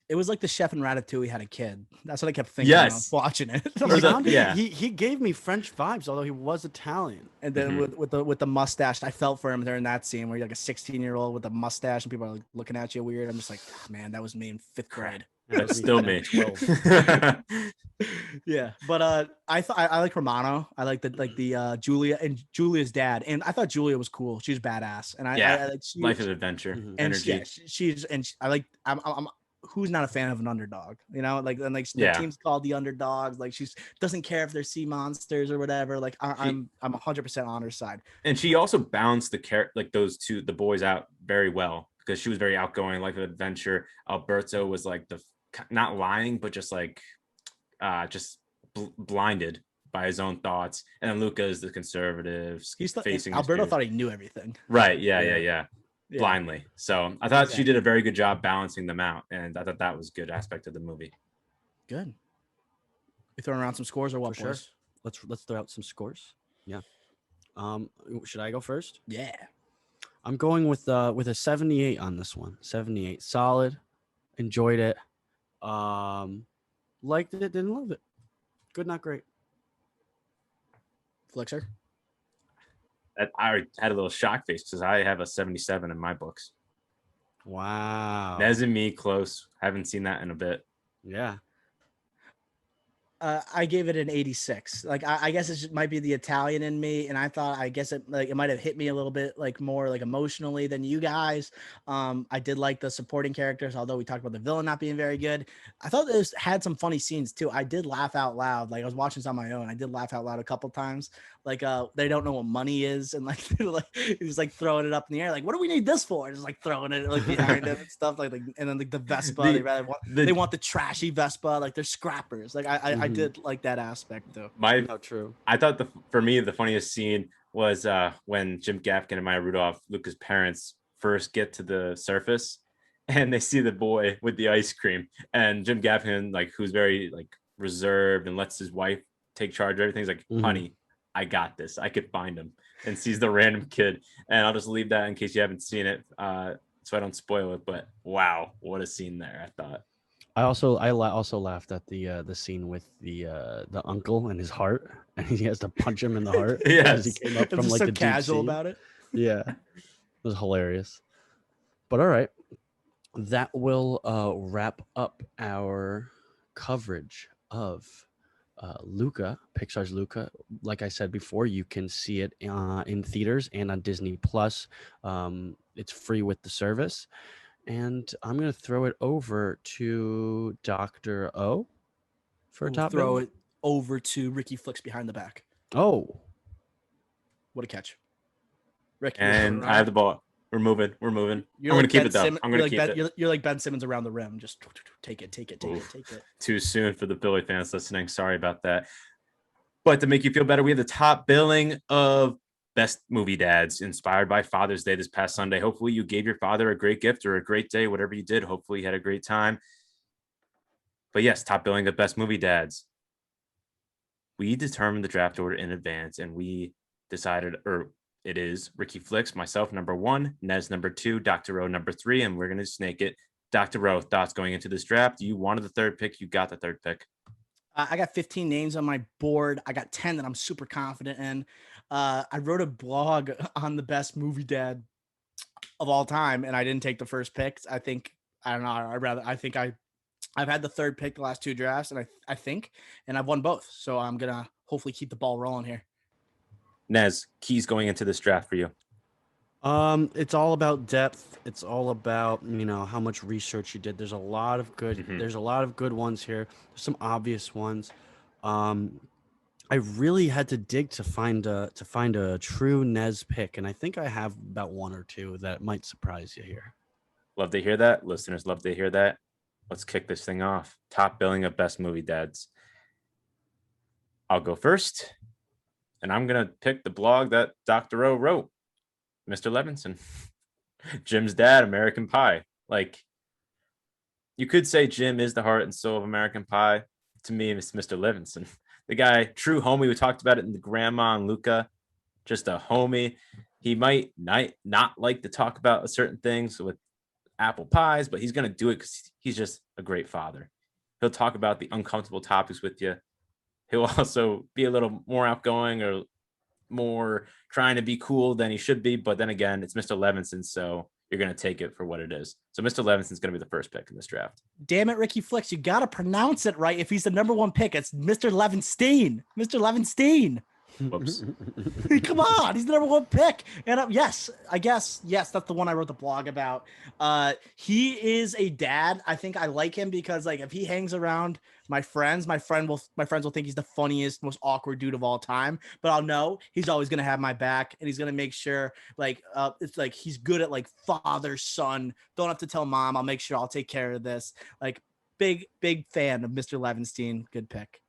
It was like the chef in Ratatouille had a kid. That's what I kept thinking when I was watching it. He gave me French vibes, although he was Italian. And then with the mustache, I felt for him during that scene where you're like a 16-year-old with a mustache and people are like looking at you weird. I'm just like, oh, man, that was me in 5th grade. That's still me. 12. Yeah, but I thought I like Romano. I like the Julia and Julia's dad, and I thought Julia was cool. She's badass, and I like life of adventure, energy. Yeah, I like I'm who's not a fan of an underdog, you know, like, and like the team's called the underdogs. Like she's doesn't care if they're sea monsters or whatever. Like I'm 100% on her side. And she also balanced the boys out very well because she was very outgoing, life of adventure. Alberto was like not lying, but just like blinded by his own thoughts. And then Luca is the conservative. Alberto thought he knew everything. Right. Yeah. Blindly. So I thought she did a very good job balancing them out, and I thought that was a good aspect of the movie. Good. You throwing around some scores or what? For sure. Let's throw out some scores. Yeah. Should I go first? Yeah. I'm going with a 78 on this one. 78, solid. Enjoyed it. Liked it. Didn't love it. Good, not great. Flexer. I had a little shock face because I have a 77 in my books. Wow. Nez and me close. Haven't seen that in a bit. Yeah. I gave it an 86. Like I guess it might be the Italian in me, and I thought I guess it might have hit me a little bit like more like emotionally than you guys. I did like the supporting characters, although we talked about the villain not being very good. I thought this had some funny scenes too. I did laugh out loud. Like I was watching this on my own. I did laugh out loud a couple times. Like they don't know what money is, and like he's like throwing it up in the air. Like, what do we need this for? Just like throwing it like behind him and stuff. Like and then like the Vespa. They want the trashy Vespa. Like they're scrappers. Like I did like that aspect though. True. I thought for me the funniest scene was when Jim Gaffigan and Maya Rudolph, Luca's parents, first get to the surface and they see the boy with the ice cream, and Jim Gaffigan, like who's very like reserved and lets his wife take charge of everything, he's like, honey, I got this. I could find him, and sees the random kid. And I'll just leave that in case you haven't seen it, so I don't spoil it. But wow, what a scene there! I thought. I also laughed at the scene with the uncle and his heart, and he has to punch him in the heart. Yes, he came up from like so the casual about it. Yeah, it was hilarious. But all right, that will wrap up our coverage of Luca, Pixar's Luca. Like I said before, you can see it in theaters and on Disney Plus. It's free with the service. And I'm going to throw it over to Dr. O for a top. Throw it over to Ricky Flicks behind the back. Oh, what a catch. Ricky, and I have the ball. We're moving. I'm going to keep it though. I'm going to keep it. You're like Ben Simmons around the rim. Just take it. Too soon for the Philly fans listening. Sorry about that. But to make you feel better, we have the top billing of Best Movie Dads, inspired by Father's Day this past Sunday. Hopefully you gave your father a great gift or a great day, whatever you did. Hopefully you had a great time. But yes, top billing of Best Movie Dads. We determined the draft order in advance, and we decided, or it is Ricky Flicks, myself, number 1, Nez, number 2, Dr. O, number 3, and we're going to snake it. Dr. O, thoughts going into this draft? You wanted the third pick. You got the third pick. I got 15 names on my board. I got 10 that I'm super confident in. I wrote a blog on the best movie dad of all time, and I didn't take the first pick. I don't know. I've had the third pick the last 2 drafts, and I think I've won both. So I'm going to hopefully keep the ball rolling here. Nez, keys going into this draft for you. It's all about depth. It's all about, how much research you did. There's a lot of good, there's a lot of good ones here. There's some obvious ones. I really had to dig to find a true Nez pick, and I think I have about 1 or 2 that might surprise you here. Love to hear that. Listeners love to hear that. Let's kick this thing off. Top billing of Best Movie Dads. I'll go first, and I'm going to pick the blog that Dr. O wrote, Mr. Levinson. Jim's dad, American Pie. Like, you could say Jim is the heart and soul of American Pie. To me, it's Mr. Levinson. The guy, true homie. We talked about it in the Grandma and Luca. Just a homie. He might not like to talk about certain things with apple pies, but he's going to do it because he's just a great father. He'll talk about the uncomfortable topics with you. He'll also be a little more outgoing or more trying to be cool than he should be. But then again, it's Mr. Levinson, so you're going to take it for what it is. So Mr. Levinson's going to be the first pick in this draft. Damn it, Ricky Flicks. You got to pronounce it right. If he's the number one pick, it's Mr. Levinstein. Mr. Levinstein. Whoops. Come on, he's the number one pick. And yes, I guess, yes, that's the one I wrote the blog about. He is a dad. I think I like him because like if he hangs around my friends will think he's the funniest, most awkward dude of all time. But I'll know he's always gonna have my back, and he's gonna make sure like it's like he's good at like father son. Don't have to tell mom. I'll make sure I'll take care of this. Like big fan of Mr. Levinstein. Good pick.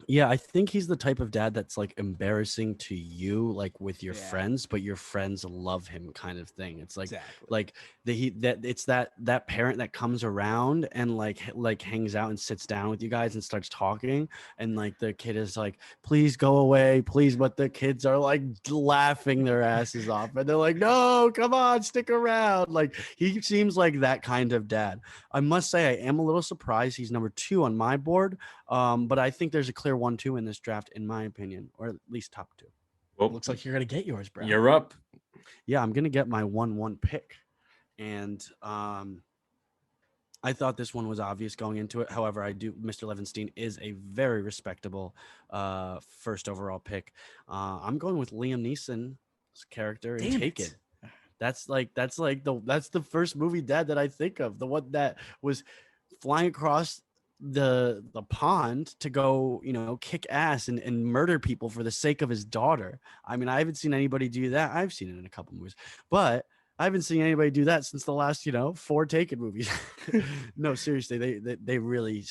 Yeah, I think he's the type of dad that's like embarrassing to you, like with your friends, but your friends love him, kind of thing. It's like that parent that comes around and like hangs out and sits down with you guys and starts talking, and like the kid is like, "Please go away, please," but the kids are like laughing their asses off, and they're like, "No, come on, stick around." Like he seems like that kind of dad. I must say, I am a little surprised he's number 2 on my board. But I think there's a clear 1-2 in this draft, in my opinion, or at least top 2. Well, looks like you're gonna get yours, bro. You're up. Yeah, I'm gonna get my 1-1 pick, and I thought this one was obvious going into it. However, Mr. Levinstein is a very respectable first overall pick. I'm going with Liam Neeson's character in Taken. That's the first movie dad that I think of, the one that was flying across the pond to go, kick ass and murder people for the sake of his daughter. I mean, I haven't seen anybody do that. I've seen it in a couple movies, but I haven't seen anybody do that since the last, 4 Taken movies. No, seriously, they really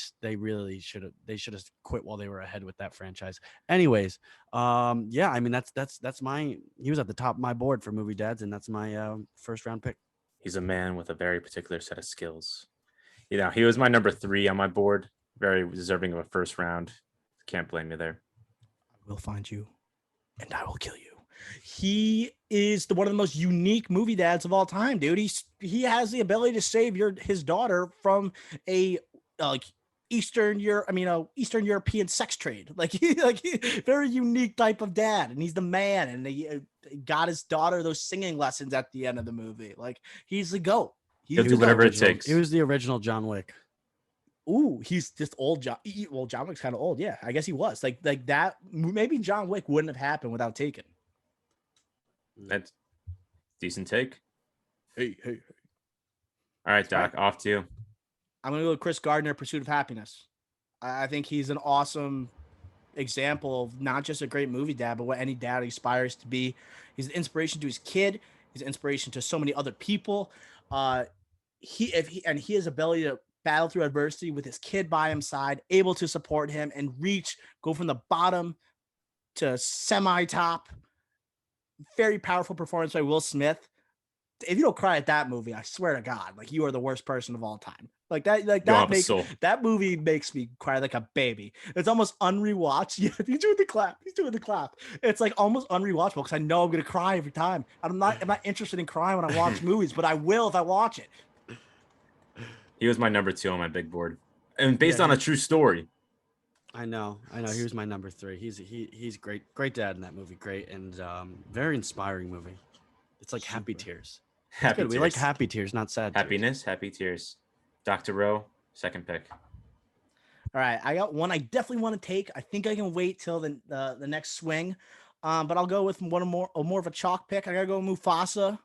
should have quit while they were ahead with that franchise. Anyways, yeah, I mean that's he was at the top of my board for movie dads, and that's my first round pick. He's a man with a very particular set of skills. He was my number 3 on my board. Very deserving of a first round. Can't blame me there. I will find you, and I will kill you. He is one of the most unique movie dads of all time, dude. He has the ability to save his daughter from a Eastern European sex trade. Very unique type of dad, and he's the man. And he got his daughter those singing lessons at the end of the movie. Like he's the GOAT. He'll do whatever it takes. He was the original John Wick. Ooh, he's just old John. Well, John Wick's kind of old. Yeah, I guess he was. Like that. Maybe John Wick wouldn't have happened without Taken. That's decent take. Hey. All right, Doc, off to you. I'm going to go with Chris Gardner, Pursuit of Happiness. I think he's an awesome example of not just a great movie dad, but what any dad aspires to be. He's an inspiration to his kid. He's an inspiration to so many other people. He has ability to battle through adversity with his kid by his side, able to support him and go from the bottom to semi-top. Very powerful performance by Will Smith. If you don't cry at that movie, I swear to God, like you are the worst person of all time. That movie makes me cry like a baby. It's almost unrewatched. Yeah, he's doing the clap. It's like almost unrewatchable because I know I'm gonna cry every time. I'm not interested in crying when I watch movies, but I will if I watch it. He was my number 2 on my big board, and based on a true story. I know. He was my number 3. He's great dad in that movie. Great and very inspiring movie. It's like happy tears. Happy tears. We like happy tears, not sad. Happiness, happy tears. Dr. Rowe, second pick. All right, I got one I definitely want to take. I think I can wait till the next swing, but I'll go with more of a chalk pick. I gotta go Mufasa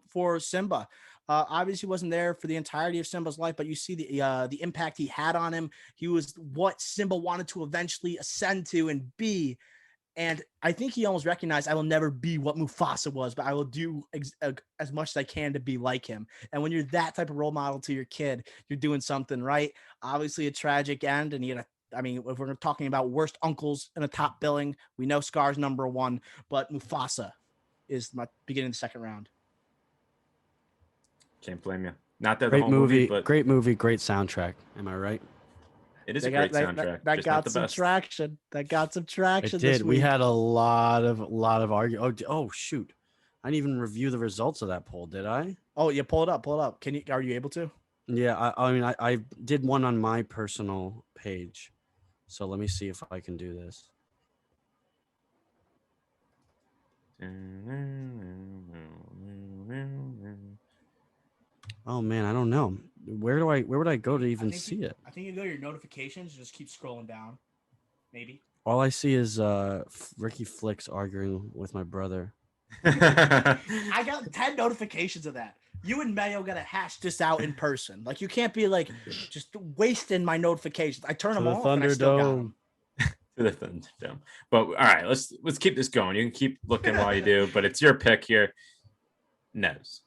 for Simba. Obviously wasn't there for the entirety of Simba's life, but you see the impact he had on him. He was what Simba wanted to eventually ascend to and be. And I think he almost recognized, I will never be what Mufasa was, but I will do as much as I can to be like him. And when you're that type of role model to your kid, you're doing something right. Obviously a tragic end. And if we're talking about worst uncles in a top billing, we know Scar's number 1, but Mufasa is my beginning of the second round. Can't blame you. Not that great the whole movie, but great movie, great soundtrack. Am I right? It is a great soundtrack. That got some traction. It did. We had a lot of argument. Oh shoot! I didn't even review the results of that poll, did I? Oh yeah, pull it up. Are you able to? Yeah, I did one on my personal page, so let me see if I can do this. Oh man, I don't know. Where would I go to even see it? I think you go to your notifications, just keep scrolling down. Maybe. All I see is Ricky Flicks arguing with my brother. I got 10 notifications of that. You and Mayo gotta hash this out in person. Like you can't be like just wasting my notifications. I turn them off and I still got them. To the Thunderdome. But all right, let's keep this going. You can keep looking while you do, but it's your pick here. Nez's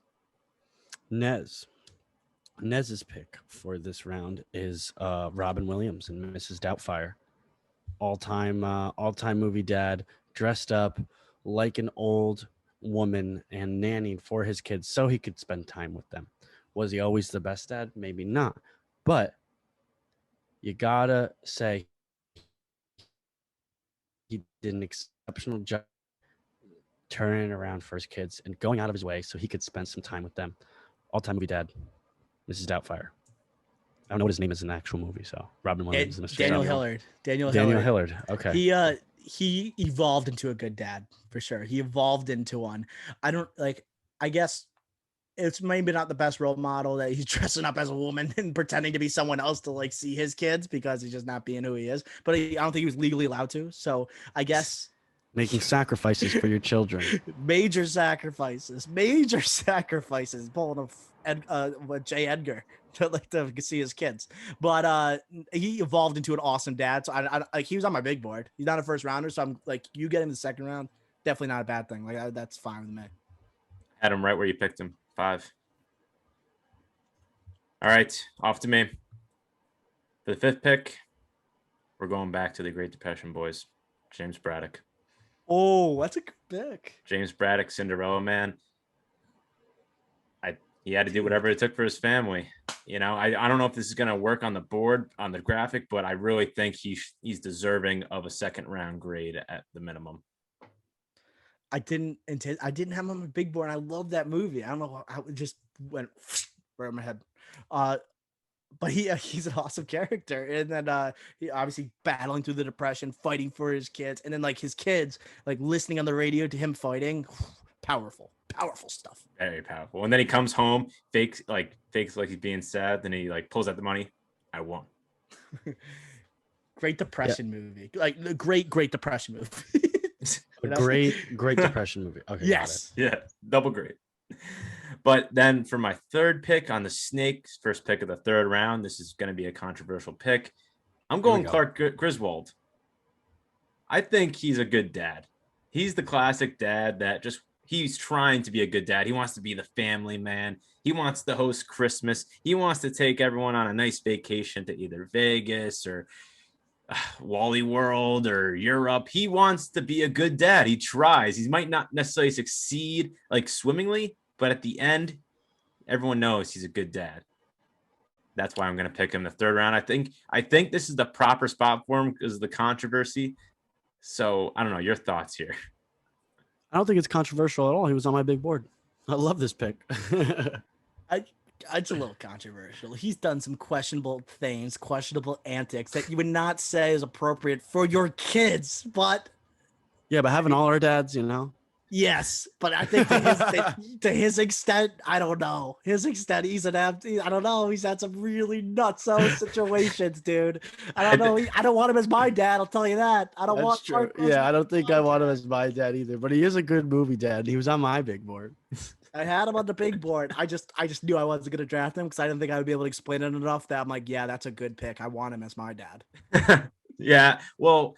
pick for this round is Robin Williams and Mrs. Doubtfire. All-time movie dad, dressed up like an old woman and nannying for his kids so he could spend time with them. Was he always the best dad? Maybe not. But you gotta say he did an exceptional job turning around for his kids and going out of his way so he could spend some time with them. All-time movie dad, Mrs. Doubtfire. I don't know what his name is in the actual movie, so Robin Williams and Mr. Daniel Hillard. Daniel Hillard. Okay. He evolved into a good dad for sure. He evolved into one. I guess it's maybe not the best role model that he's dressing up as a woman and pretending to be someone else to like see his kids because he's just not being who he is. But I don't think he was legally allowed to. So I guess making sacrifices for your children. Major sacrifices. Pulling a J. Edgar to see his kids. But he evolved into an awesome dad. So I he was on my big board. He's not a first rounder, so I'm like, you get him the second round, definitely not a bad thing. Like that's fine with me. Had him right where you picked him. 5. All right, off to me. For the 5th pick, we're going back to the Great Depression, boys. James Braddock. Oh, that's a good pick. James Braddock, Cinderella Man. He had to do whatever it took for his family. You know, I don't know if this is going to work on the board, on the graphic, but I really think he's deserving of a second round grade at the minimum. I didn't have him on my big board. I love that movie. I don't know how it just went right in my head. But he's an awesome character. And then he obviously battling through the depression, fighting for his kids, and then like his kids like listening on the radio to him fighting. Powerful stuff. Very powerful. And then he comes home, fakes like he's being sad, then he like pulls out the money. I won. Great Depression movie. Like the Great Depression movie. A great Depression movie. Okay. Yes. Yeah. Double great. But then for my 3rd pick on the Snakes, first pick of the 3rd round, this is going to be a controversial pick. I'm going Clark Griswold. I think he's a good dad. He's the classic dad that he's trying to be a good dad. He wants to be the family man. He wants to host Christmas. He wants to take everyone on a nice vacation to either Vegas or Wally World or Europe. He wants to be a good dad. He tries. He might not necessarily succeed like swimmingly, but at the end, everyone knows he's a good dad. That's why I'm going to pick him the 3rd round. I think this is the proper spot for him because of the controversy. So I don't know your thoughts here. I don't think it's controversial at all. He was on my big board. I love this pick. It's a little controversial. He's done some questionable things, questionable antics that you would not say is appropriate for your kids, but yeah, but having all our dads, you know. Yes, but I think to his extent, I don't know. His extent, I don't know. He's had some really nutso situations, dude. I don't know. I don't want him as my dad. I'll tell you that. I don't want. True. Yeah, I don't think I want him as my dad either. But he is a good movie dad. He was on my big board. I had him on the big board. I just knew I wasn't gonna draft him because I didn't think I would be able to explain it enough. That I'm like, yeah, that's a good pick. I want him as my dad. Yeah. Well.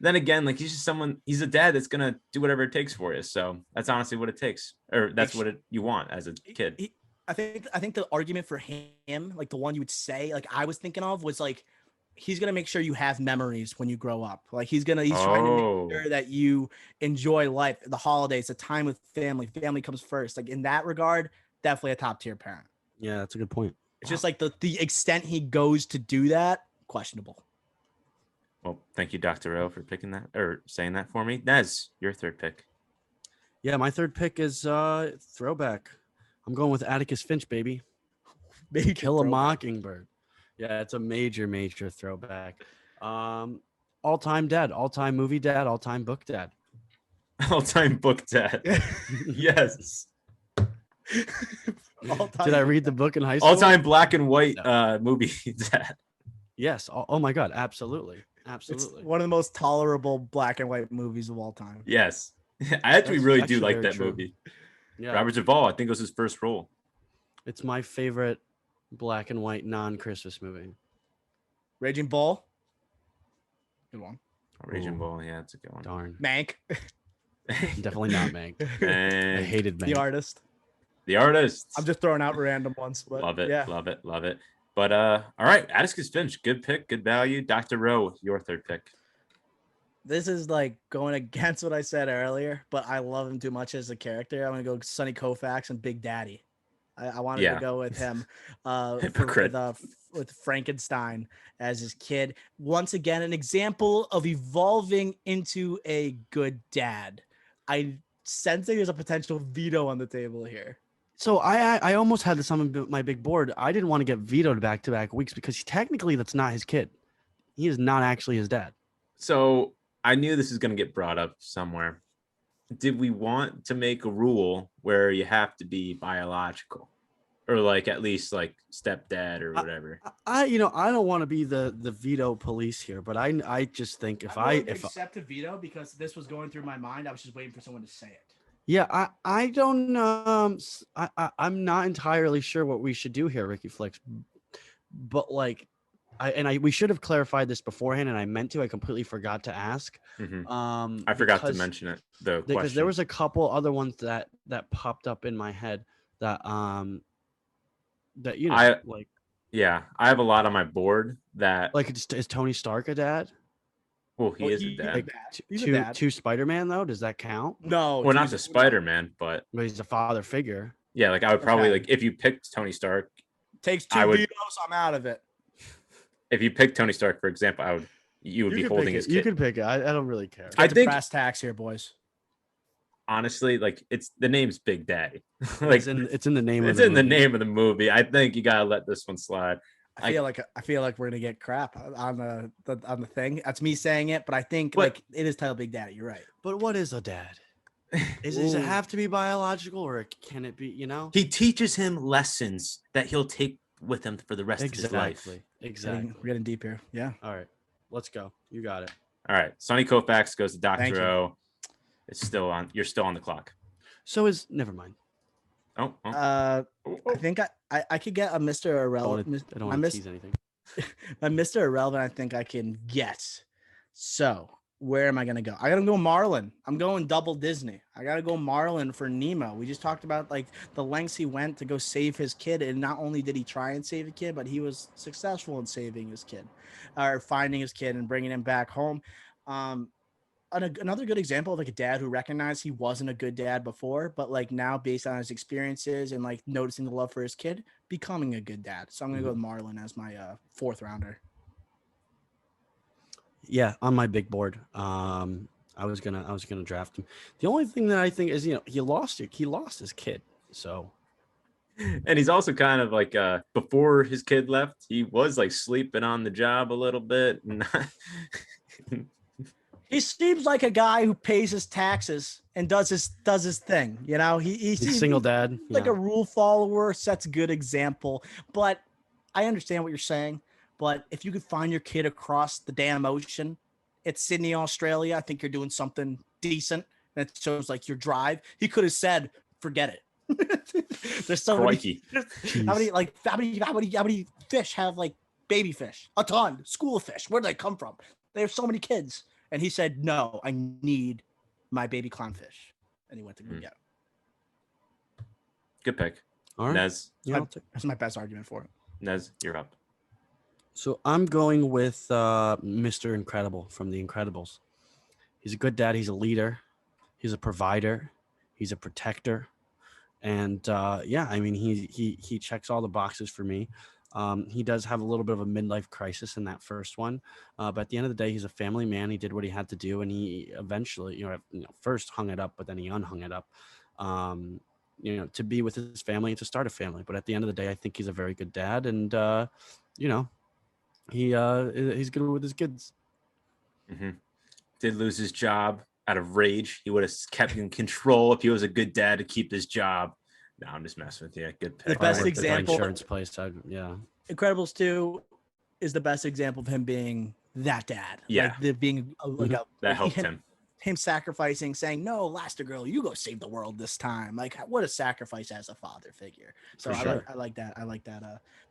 Then again, like he's a dad that's gonna do whatever it takes for you. So that's honestly what it takes, or that's what you want as a kid. I think the argument for him, like the one you would say, like I was thinking of, was like he's gonna make sure you have memories when you grow up. Like he's trying to make sure that you enjoy life, the holidays, the time with family. Family comes first. Like in that regard, definitely a top tier parent. Yeah, that's a good point. It's just like the extent he goes to do that, questionable. Well, thank you, Dr. O, for picking that or saying that for me. Nez, your 3rd pick. Yeah, my 3rd pick is throwback. I'm going with Atticus Finch, baby. Kill a Mockingbird. Yeah, it's a major throwback. All-time dad, all-time movie dad, all-time book dad. All-time book dad. Yes. Did I read the book in high school? All-time black and white movie. Yes. Oh my God. Absolutely. It's one of the most tolerable black and white movies of all time. Yes. I actually really do like that movie. Yeah. Robert Duvall, I think it was his first role. It's my favorite black and white non-Christmas movie. Raging Bull. Good one. Raging Bull, yeah, it's a good one. Darn. Mank. Definitely not Mank. I hated Mank. The Artist. The Artist. I'm just throwing out random ones. But love it. Yeah. Love it. Love it. But all right, Atticus Finch, good pick, good value. Dr. Rowe, your third pick. This is like going against what I said earlier, but I love him too much as a character. I'm gonna go Sonny Koufax and Big Daddy. I wanted to go with him with Frankenstein as his kid. Once again, an example of evolving into a good dad. I sense there's a potential veto on the table here. So I almost had this on my big board. I didn't want to get vetoed back-to-back weeks because technically that's not his kid. He is not actually his dad. So I knew this was going to get brought up somewhere. Did we want to make a rule where you have to be biological, or like at least like stepdad or whatever? I don't want to be the veto police here, but I just think if I accept a veto because this was going through my mind, I was just waiting for someone to say it. Yeah, I don't know. I'm not entirely sure what we should do here, Ricky Flicks. But like, we should have clarified this beforehand, and I meant to. I completely forgot to ask. Mm-hmm. I forgot to mention it. Because there was a couple other ones that popped up in my head that yeah, I have a lot on my board that is Tony Stark a dad? Well, he is a dad. Two Spider-Man though, does that count? No, well, not the Spider-Man, but he's a father figure. Yeah, like I would probably like if you picked Tony Stark. Takes two vetoes, I'm out of it. If you pick Tony Stark, for example, you would be holding his kid. You could pick it. I don't really care. I think brass tacks here, boys. Honestly, like the name's Big Daddy. Like it's in the name. It's in the name of the movie. I think you gotta let this one slide. I feel like we're gonna get crap on the thing. That's me saying it, but I think like it is titled Big Daddy. You're right. But what is a dad? Does it have to be biological, or can it be? He teaches him lessons that he'll take with him for the rest of his life. Exactly. We're getting deep here. Yeah. All right, let's go. You got it. All right. Sonny Koufax goes to Dr. O. It's still on. You're still on the clock. So never mind. I think I could get a Mr. Irrelevant. I don't want to tease anything. A Mr. Irrelevant, I think I can get. So where am I gonna go? I gotta go Marlin. I'm going double Disney. I gotta go Marlin for Nemo. We just talked about like the lengths he went to go save his kid, and not only did he try and save a kid, but he was successful in saving his kid, or finding his kid and bringing him back home. Another good example of like a dad who recognized he wasn't a good dad before, but like now based on his experiences and like noticing the love for his kid, becoming a good dad. So I'm gonna go with Marlon as my fourth rounder. Yeah, on my big board. I was gonna draft him. The only thing that I think is he lost his kid. So, and he's also kind of like before his kid left, he was like sleeping on the job a little bit. He seems like a guy who pays his taxes and does his thing. He's a single dad, like a rule follower, sets a good example. But I understand what you're saying. But if you could find your kid across the damn ocean, it's Sydney, Australia. I think you're doing something decent. That shows like your drive. He could have said, "Forget it." There's so many. How many fish have like baby fish? A ton. School of fish. Where do they come from? They have so many kids. And he said, "No, I need my baby clownfish." And he went to go get him. Good pick. All right. Nez. That's my best argument for it. Nez, you're up. So I'm going with Mr. Incredible from The Incredibles. He's a good dad. He's a leader. He's a provider. He's a protector. And he checks all the boxes for me. He does have a little bit of a midlife crisis in that first one, but at the end of the day, he's a family man. He did what he had to do, and he eventually, first hung it up, but then he unhung it up, to be with his family and to start a family. But at the end of the day, I think he's a very good dad, and he's good with his kids. Mm-hmm. Did lose his job out of rage. He would have kept in control if he was a good dad to keep his job. No, I'm just messing with you. Good pick. The best Or example- insurance place. Yeah. Incredibles 2 is the best example of him being that dad. Yeah. Like the being like a That helped him. Him sacrificing, saying, "No, Elastigirl, you go save the world this time." Like, what a sacrifice as a father figure. So For sure. I like that. I like that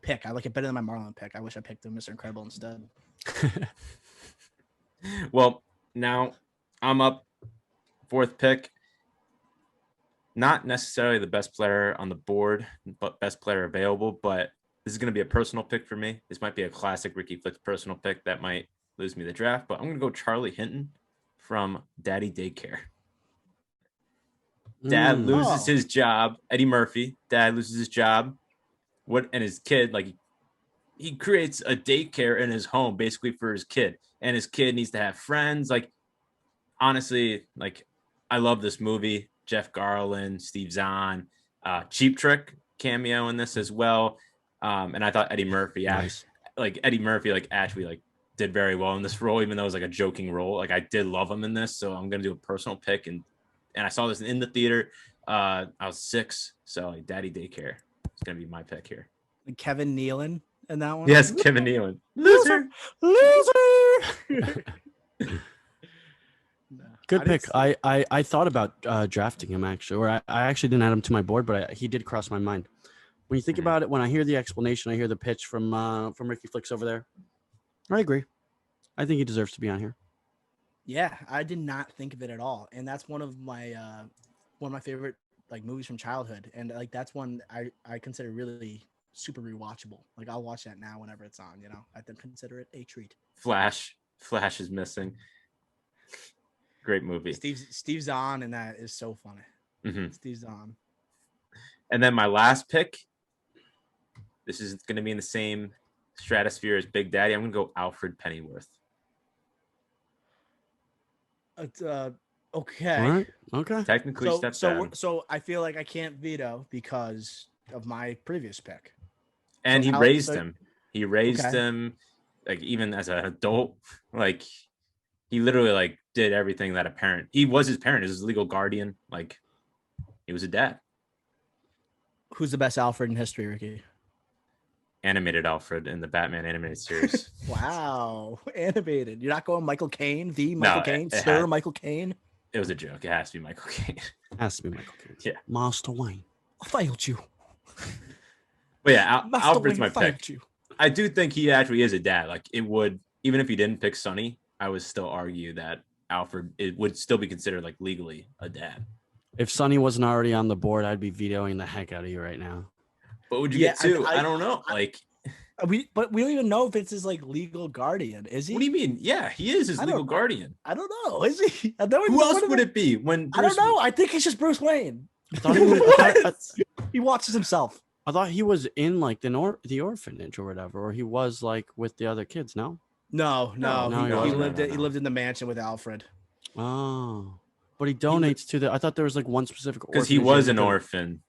pick. I like it better than my Marlon pick. I wish I picked the Mr. Incredible instead. Well, now I'm up. Fourth pick. Not necessarily the best player on the board, but best player available. But this is going to be a personal pick for me. This might be a classic Ricky Flicks personal pick that might lose me the draft. But I'm going to go Charlie Hinton from Daddy Daycare. Dad loses his job. Eddie Murphy. Dad loses his job. And his kid, like, he creates a daycare in his home basically for his kid. And his kid needs to have friends. Like, honestly, like, I love this movie. Jeff Garland, Steve Zahn, Cheap Trick cameo in this as well. And I thought Eddie Murphy, actually did very well in this role, even though it was like a joking role. Like, I did love him in this, so I'm gonna do a personal pick. And I saw this in the theater. I was 6, so like Daddy Daycare is gonna be my pick here. Kevin Nealon in that one. Yes, Kevin Nealon. Loser. Good pick. I thought about drafting him actually, or I actually didn't add him to my board, but he did cross my mind. When you think about it, when I hear the explanation, I hear the pitch from Ricky Flicks over there. I agree. I think he deserves to be on here. Yeah, I did not think of it at all, and that's one of my favorite like movies from childhood, and like that's one I consider really super rewatchable. Like I'll watch that now whenever it's on. You know, I then consider it a treat. Flash is missing. Great movie. Steve Zahn and that is so funny. Mm-hmm. Steve Zahn. And then my last pick. This is going to be in the same stratosphere as Big Daddy. I'm going to go Alfred Pennyworth. It's okay. All right. Okay. Technically, so I feel like I can't veto because of my previous pick. And so he raised him. He raised him, like even as an adult. Like he literally like did everything that a parent. He was his parent, his legal guardian. Like he was a dad. Who's the best Alfred in history, Ricky? Animated Alfred in the Batman animated series. Wow, animated. You're not going Michael Caine, Michael Caine, Michael Caine. It was a joke. It has to be Michael Caine. Has to be Michael Caine. Yeah, Master Wayne. I failed you. But yeah, Alfred's my Wayne pick. I do think he actually is a dad. Like it would, even if he didn't pick Sonny, I would still argue that Alfred it would still be considered like legally a dad. If Sonny wasn't already on the board, I'd be vetoing the heck out of you right now. But would you get 2? I don't know. We don't even know if it's his like legal guardian. Is he? What do you mean? Yeah, he is his legal guardian. I don't know. Is he? Who else would it be? When I don't know. I think it's just Bruce Wayne. I thought he was, he watches himself. I thought he was in like the orphanage or whatever, or he was like with the other kids. No. No. He lived in the mansion with Alfred. Oh, but he donates to the. I thought there was like one specific because he was an orphan.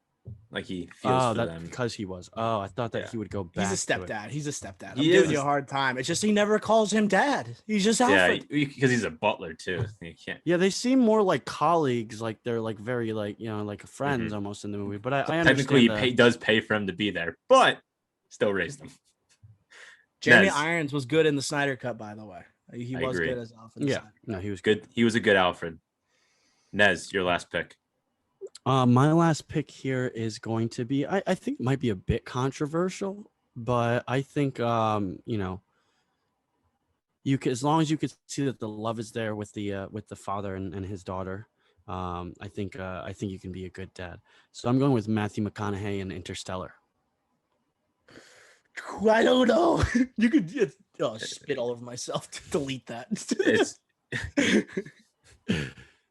Like he feels for them because he was. Oh, I thought that he would go back. He's a stepdad. I'm giving you a hard time. It's just he never calls him dad. He's just Alfred. Yeah, because he's a butler too. You can't. Yeah, they seem more like colleagues. Like they're like very like like friends almost in the movie. But I understand technically he does pay for him to be there, but still raised him. Jeremy Irons was good in the Snyder Cut, by the way. He was good as Alfred. Yeah, no, he was good. He was a good Alfred. Nez, your last pick. My last pick here is going to be, I think might be a bit controversial, but I think, you could, as long as you could see that the love is there with the father and his daughter, I think you can be a good dad. So I'm going with Matthew McConaughey in Interstellar. I don't know. You could spit all over myself to delete that.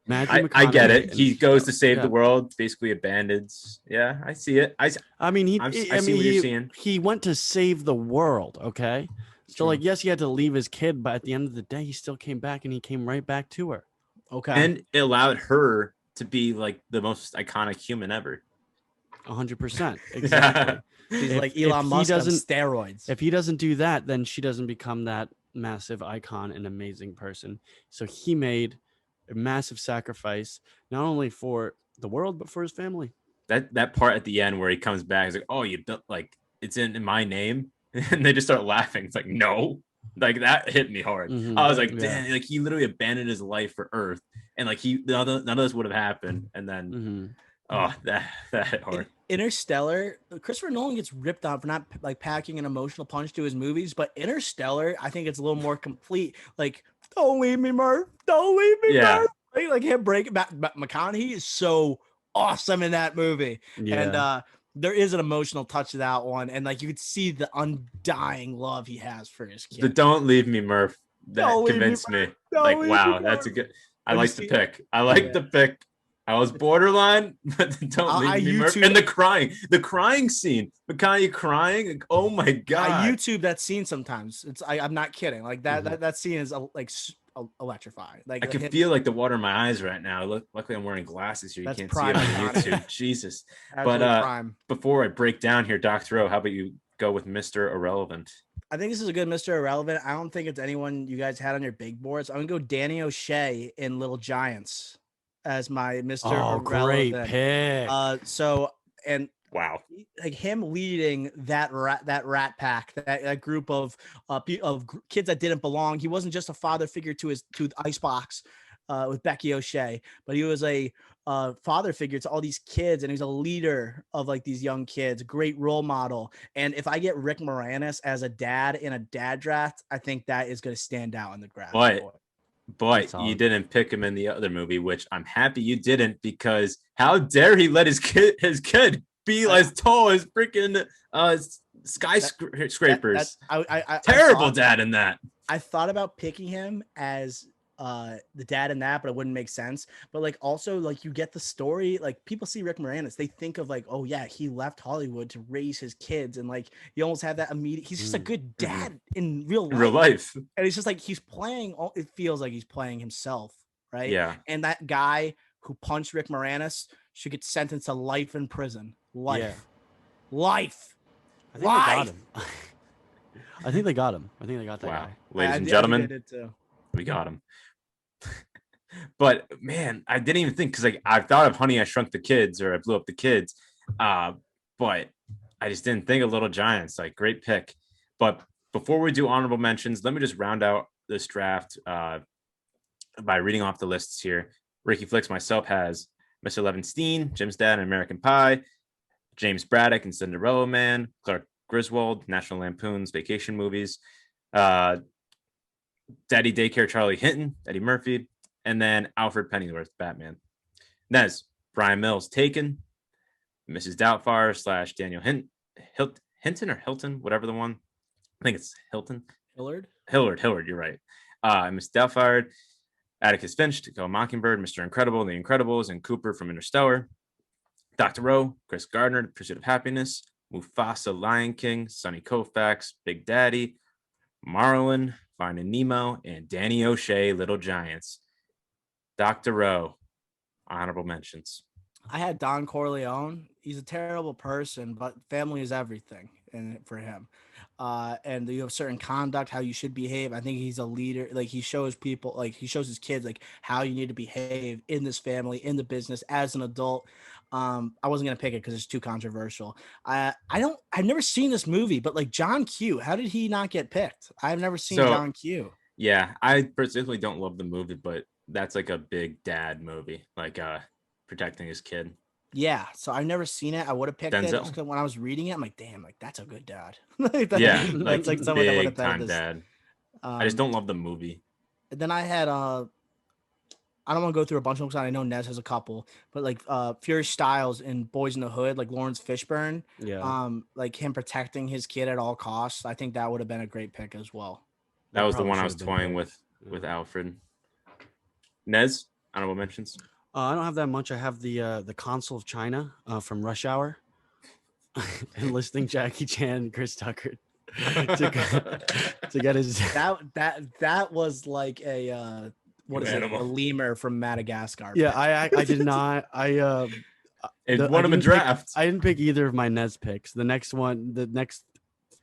I get it. He goes to save the world, basically abandons. Yeah, I see it. I see what you're seeing. He went to save the world. Okay, so like yes, he had to leave his kid, but at the end of the day, he still came back and he came right back to her. Okay, and it allowed her to be like the most iconic human ever. 100%, exactly. He's like Elon Musk on steroids. If he doesn't do that, then she doesn't become that massive icon and amazing person. So he made a massive sacrifice, not only for the world, but for his family. that part at the end where he comes back, he's like, "Oh, you built like it's in my name," and they just start laughing. It's like, no, like that hit me hard. I was like, damn, like he literally abandoned his life for Earth, and like none of this would have happened, and then that hit hard. Interstellar, Christopher Nolan gets ripped on for not like packing an emotional punch to his movies, but Interstellar, I think it's a little more complete. Like, don't leave me, Murph. Don't leave me, Murph. Like him breaking back. McConaughey is so awesome in that movie. And there is an emotional touch to that one. And like you could see the undying love he has for his kid. The Don't Leave Me, Murph. That convinced me. Like, wow, that's a good. I like the pick. I like the pick. I was borderline, but Don't Leave Me, Murph. And the crying scene. McConaughey crying. Like, oh my God. I YouTube that scene sometimes. I'm not kidding. Like that scene is like electrifying. Like I can feel like the water in my eyes right now. Luckily I'm wearing glasses here. You can't see it on YouTube. Jesus. But before I break down here, Dr. O, how about you go with Mr. Irrelevant? I think this is a good Mr. Irrelevant. I don't think it's anyone you guys had on your big boards. I'm gonna go Danny O'Shea in Little Giants as my Mr. Irrelevant. Great pick. Wow, like him leading that rat pack, that group of kids that didn't belong. He wasn't just a father figure to the Icebox with Becky O'Shea, but he was a father figure to all these kids, and he's a leader of like these young kids, great role model. And if I get Rick Moranis as a dad in a dad draft, I think that is going to stand out in the draft. But you didn't pick him in the other movie, which I'm happy you didn't, because how dare he let his kid be as tall as freaking skyscrapers. Terrible dad in that. I thought about picking him as the dad in that, but it wouldn't make sense. But like also like you get the story, like people see Rick Moranis, they think of like, oh yeah, he left Hollywood to raise his kids, and like you almost have that immediate. He's just a good dad in real life. And it's just like he's playing. It feels like he's playing himself, right? Yeah. And that guy who punched Rick Moranis should get sentenced to life in prison. Life. I think they got him. I think they got him. I think they got that guy. Ladies and gentlemen, we got him. But man, I didn't even think, because like I thought of Honey, I Shrunk the Kids, or I Blew Up the Kids, but I just didn't think of Little Giants. Like, great pick. But before we do honorable mentions, let me just round out this draft by reading off the lists here. Ricky Flicks, myself, has Mr. Levinstein, Jim's Dad, and American Pie, James Braddock and Cinderella Man, Clark Griswold, National Lampoon's Vacation Movies, Daddy Daycare Charlie Hinton, Eddie Murphy, and then Alfred Pennyworth, Batman. Nez, Brian Mills, Taken, Mrs. Doubtfire / Daniel Hinton or Hilton, whatever the one. I think it's Hilton. Hillard, you're right. Miss Doubtfire, Atticus Finch, To Kill a Mockingbird, Mr. Incredible, The Incredibles, and Cooper from Interstellar. Dr. O, Chris Gardner, Pursuit of Happiness, Mufasa, Lion King, Sonny Koufax, Big Daddy, Marlon, Finding Nemo, and Danny O'Shea, Little Giants. Dr. O, honorable mentions. I had Don Corleone. He's a terrible person, but family is everything for him. And you have certain conduct, how you should behave. I think he's a leader. Like he shows people, like he shows his kids, like how you need to behave in this family, in the business as an adult. I wasn't gonna pick it because it's too controversial. I've never seen this movie, but like John Q, how did he not get picked? I've never seen John Q. Yeah, I particularly don't love the movie, but that's like a big dad movie, like protecting his kid. Yeah, so I've never seen it. I would have picked it just when I was reading it. I'm like, damn, like that's a good dad. That's like someone that would have time dad. I just don't love the movie. And then I had I don't want to go through a bunch of them. I know Nez has a couple, but like Fury Styles in Boys in the Hood, like Lawrence Fishburne. Yeah. Like him protecting his kid at all costs. I think that would have been a great pick as well. That was the one I was toying with Alfred. Nez, honorable mentions. I don't have that much. I have the Consul of China from Rush Hour, enlisting Jackie Chan and Chris Tucker to get his. That was like a a lemur from Madagascar. Yeah, I did not. It won him a draft. I didn't pick either of my Nez picks. The next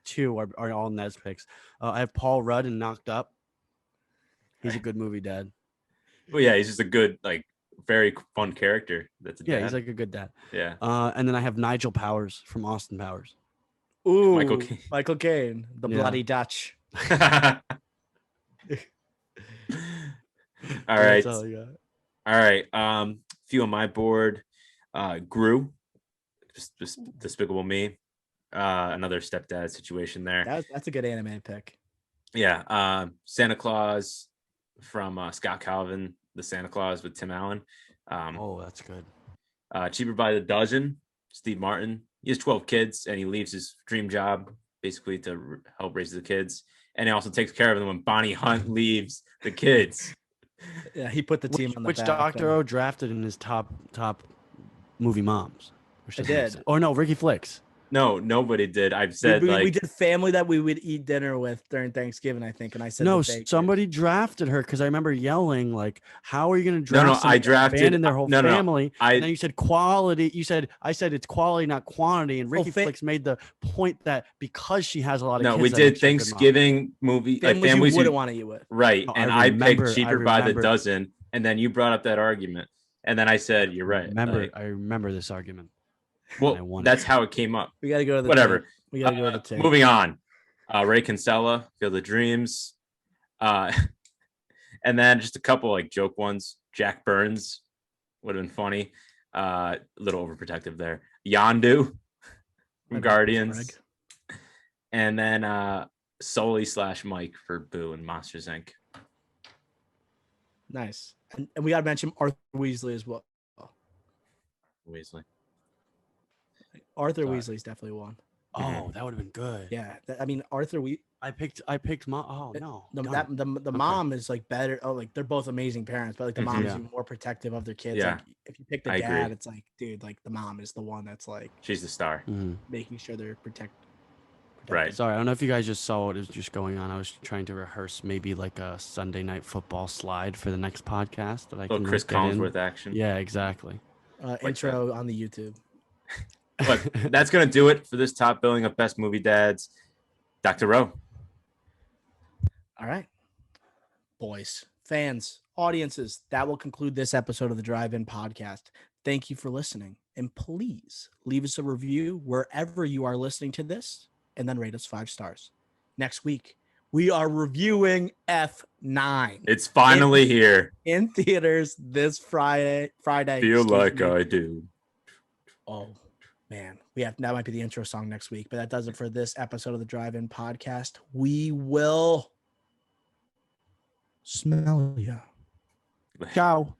two are all Nez picks. I have Paul Rudd in Knocked Up. He's a good movie dad. Well, yeah, he's just a good like very fun character. That's a dad. Yeah, he's like a good dad. Yeah. And then I have Nigel Powers from Austin Powers. Ooh, Michael Caine, the Bloody Dutch. All right. That's all you got. All right. Few on my board. Gru, just Despicable Me. Another stepdad situation there. That's a good anime pick. Yeah. Santa Claus from Scott Calvin, the Santa Claus with Tim Allen. That's good. Cheaper by the Dozen, Steve Martin. He has 12 kids and he leaves his dream job basically to help raise the kids. And he also takes care of them when Bonnie Hunt leaves the kids. Yeah, he put the team on the which back. Dr. O drafted in his top movie moms. I did. Or no, Ricky Flicks. No, nobody did. I've said we did family that we would eat dinner with during Thanksgiving, I think, and I said no. Somebody drafted her because I remember yelling like, "How are you going to draft?" No, I drafted abandon their whole family. And then you said quality. I said it's quality, not quantity. And Ricky Flicks made the point that because she has a lot of kids, we did Thanksgiving movie families you wouldn't want to eat with, right? And I picked Cheaper by the Dozen, and then you brought up that argument, and then I said, "You're right." I remember this argument. Well, that's how it came up. We got to go to the whatever. Tape. We got to go to the tape. Moving on. Ray Kinsella, Field of Dreams, and then just a couple like joke ones. Jack Burns would have been funny. A little overprotective there. Yondu from Guardians, and then Sully / Mike for Boo and Monsters Inc. Nice, and we got to mention Arthur Weasley as well. Weasley. Arthur Weasley's definitely one. Oh, that would have been good. Yeah, I mean Arthur. I picked mom. Oh no, the mom is like better. Oh, like they're both amazing parents, but like the mom is even more protective of their kids. Yeah. Like, if you pick the dad, it's like, dude, like the mom is the one that's like she's the star, making sure they're protected. Right. Sorry, I don't know if you guys just saw what was just going on. I was trying to rehearse maybe like a Sunday Night Football slide for the next podcast that I can. Chris Collinsworth action. Yeah, exactly. Intro on the YouTube. But that's going to do it for this top billing of best movie dads. Dr. Rowe. All right. Boys, fans, audiences, that will conclude this episode of the Drive-In Podcast. Thank you for listening. And please leave us a review wherever you are listening to this and then rate us 5 stars. Next week, we are reviewing F9. It's finally here. In theaters this Friday. Feel like I do. Oh. Man, that might be the intro song next week, but that does it for this episode of the Drive-In Podcast. We will smell ya. Ciao.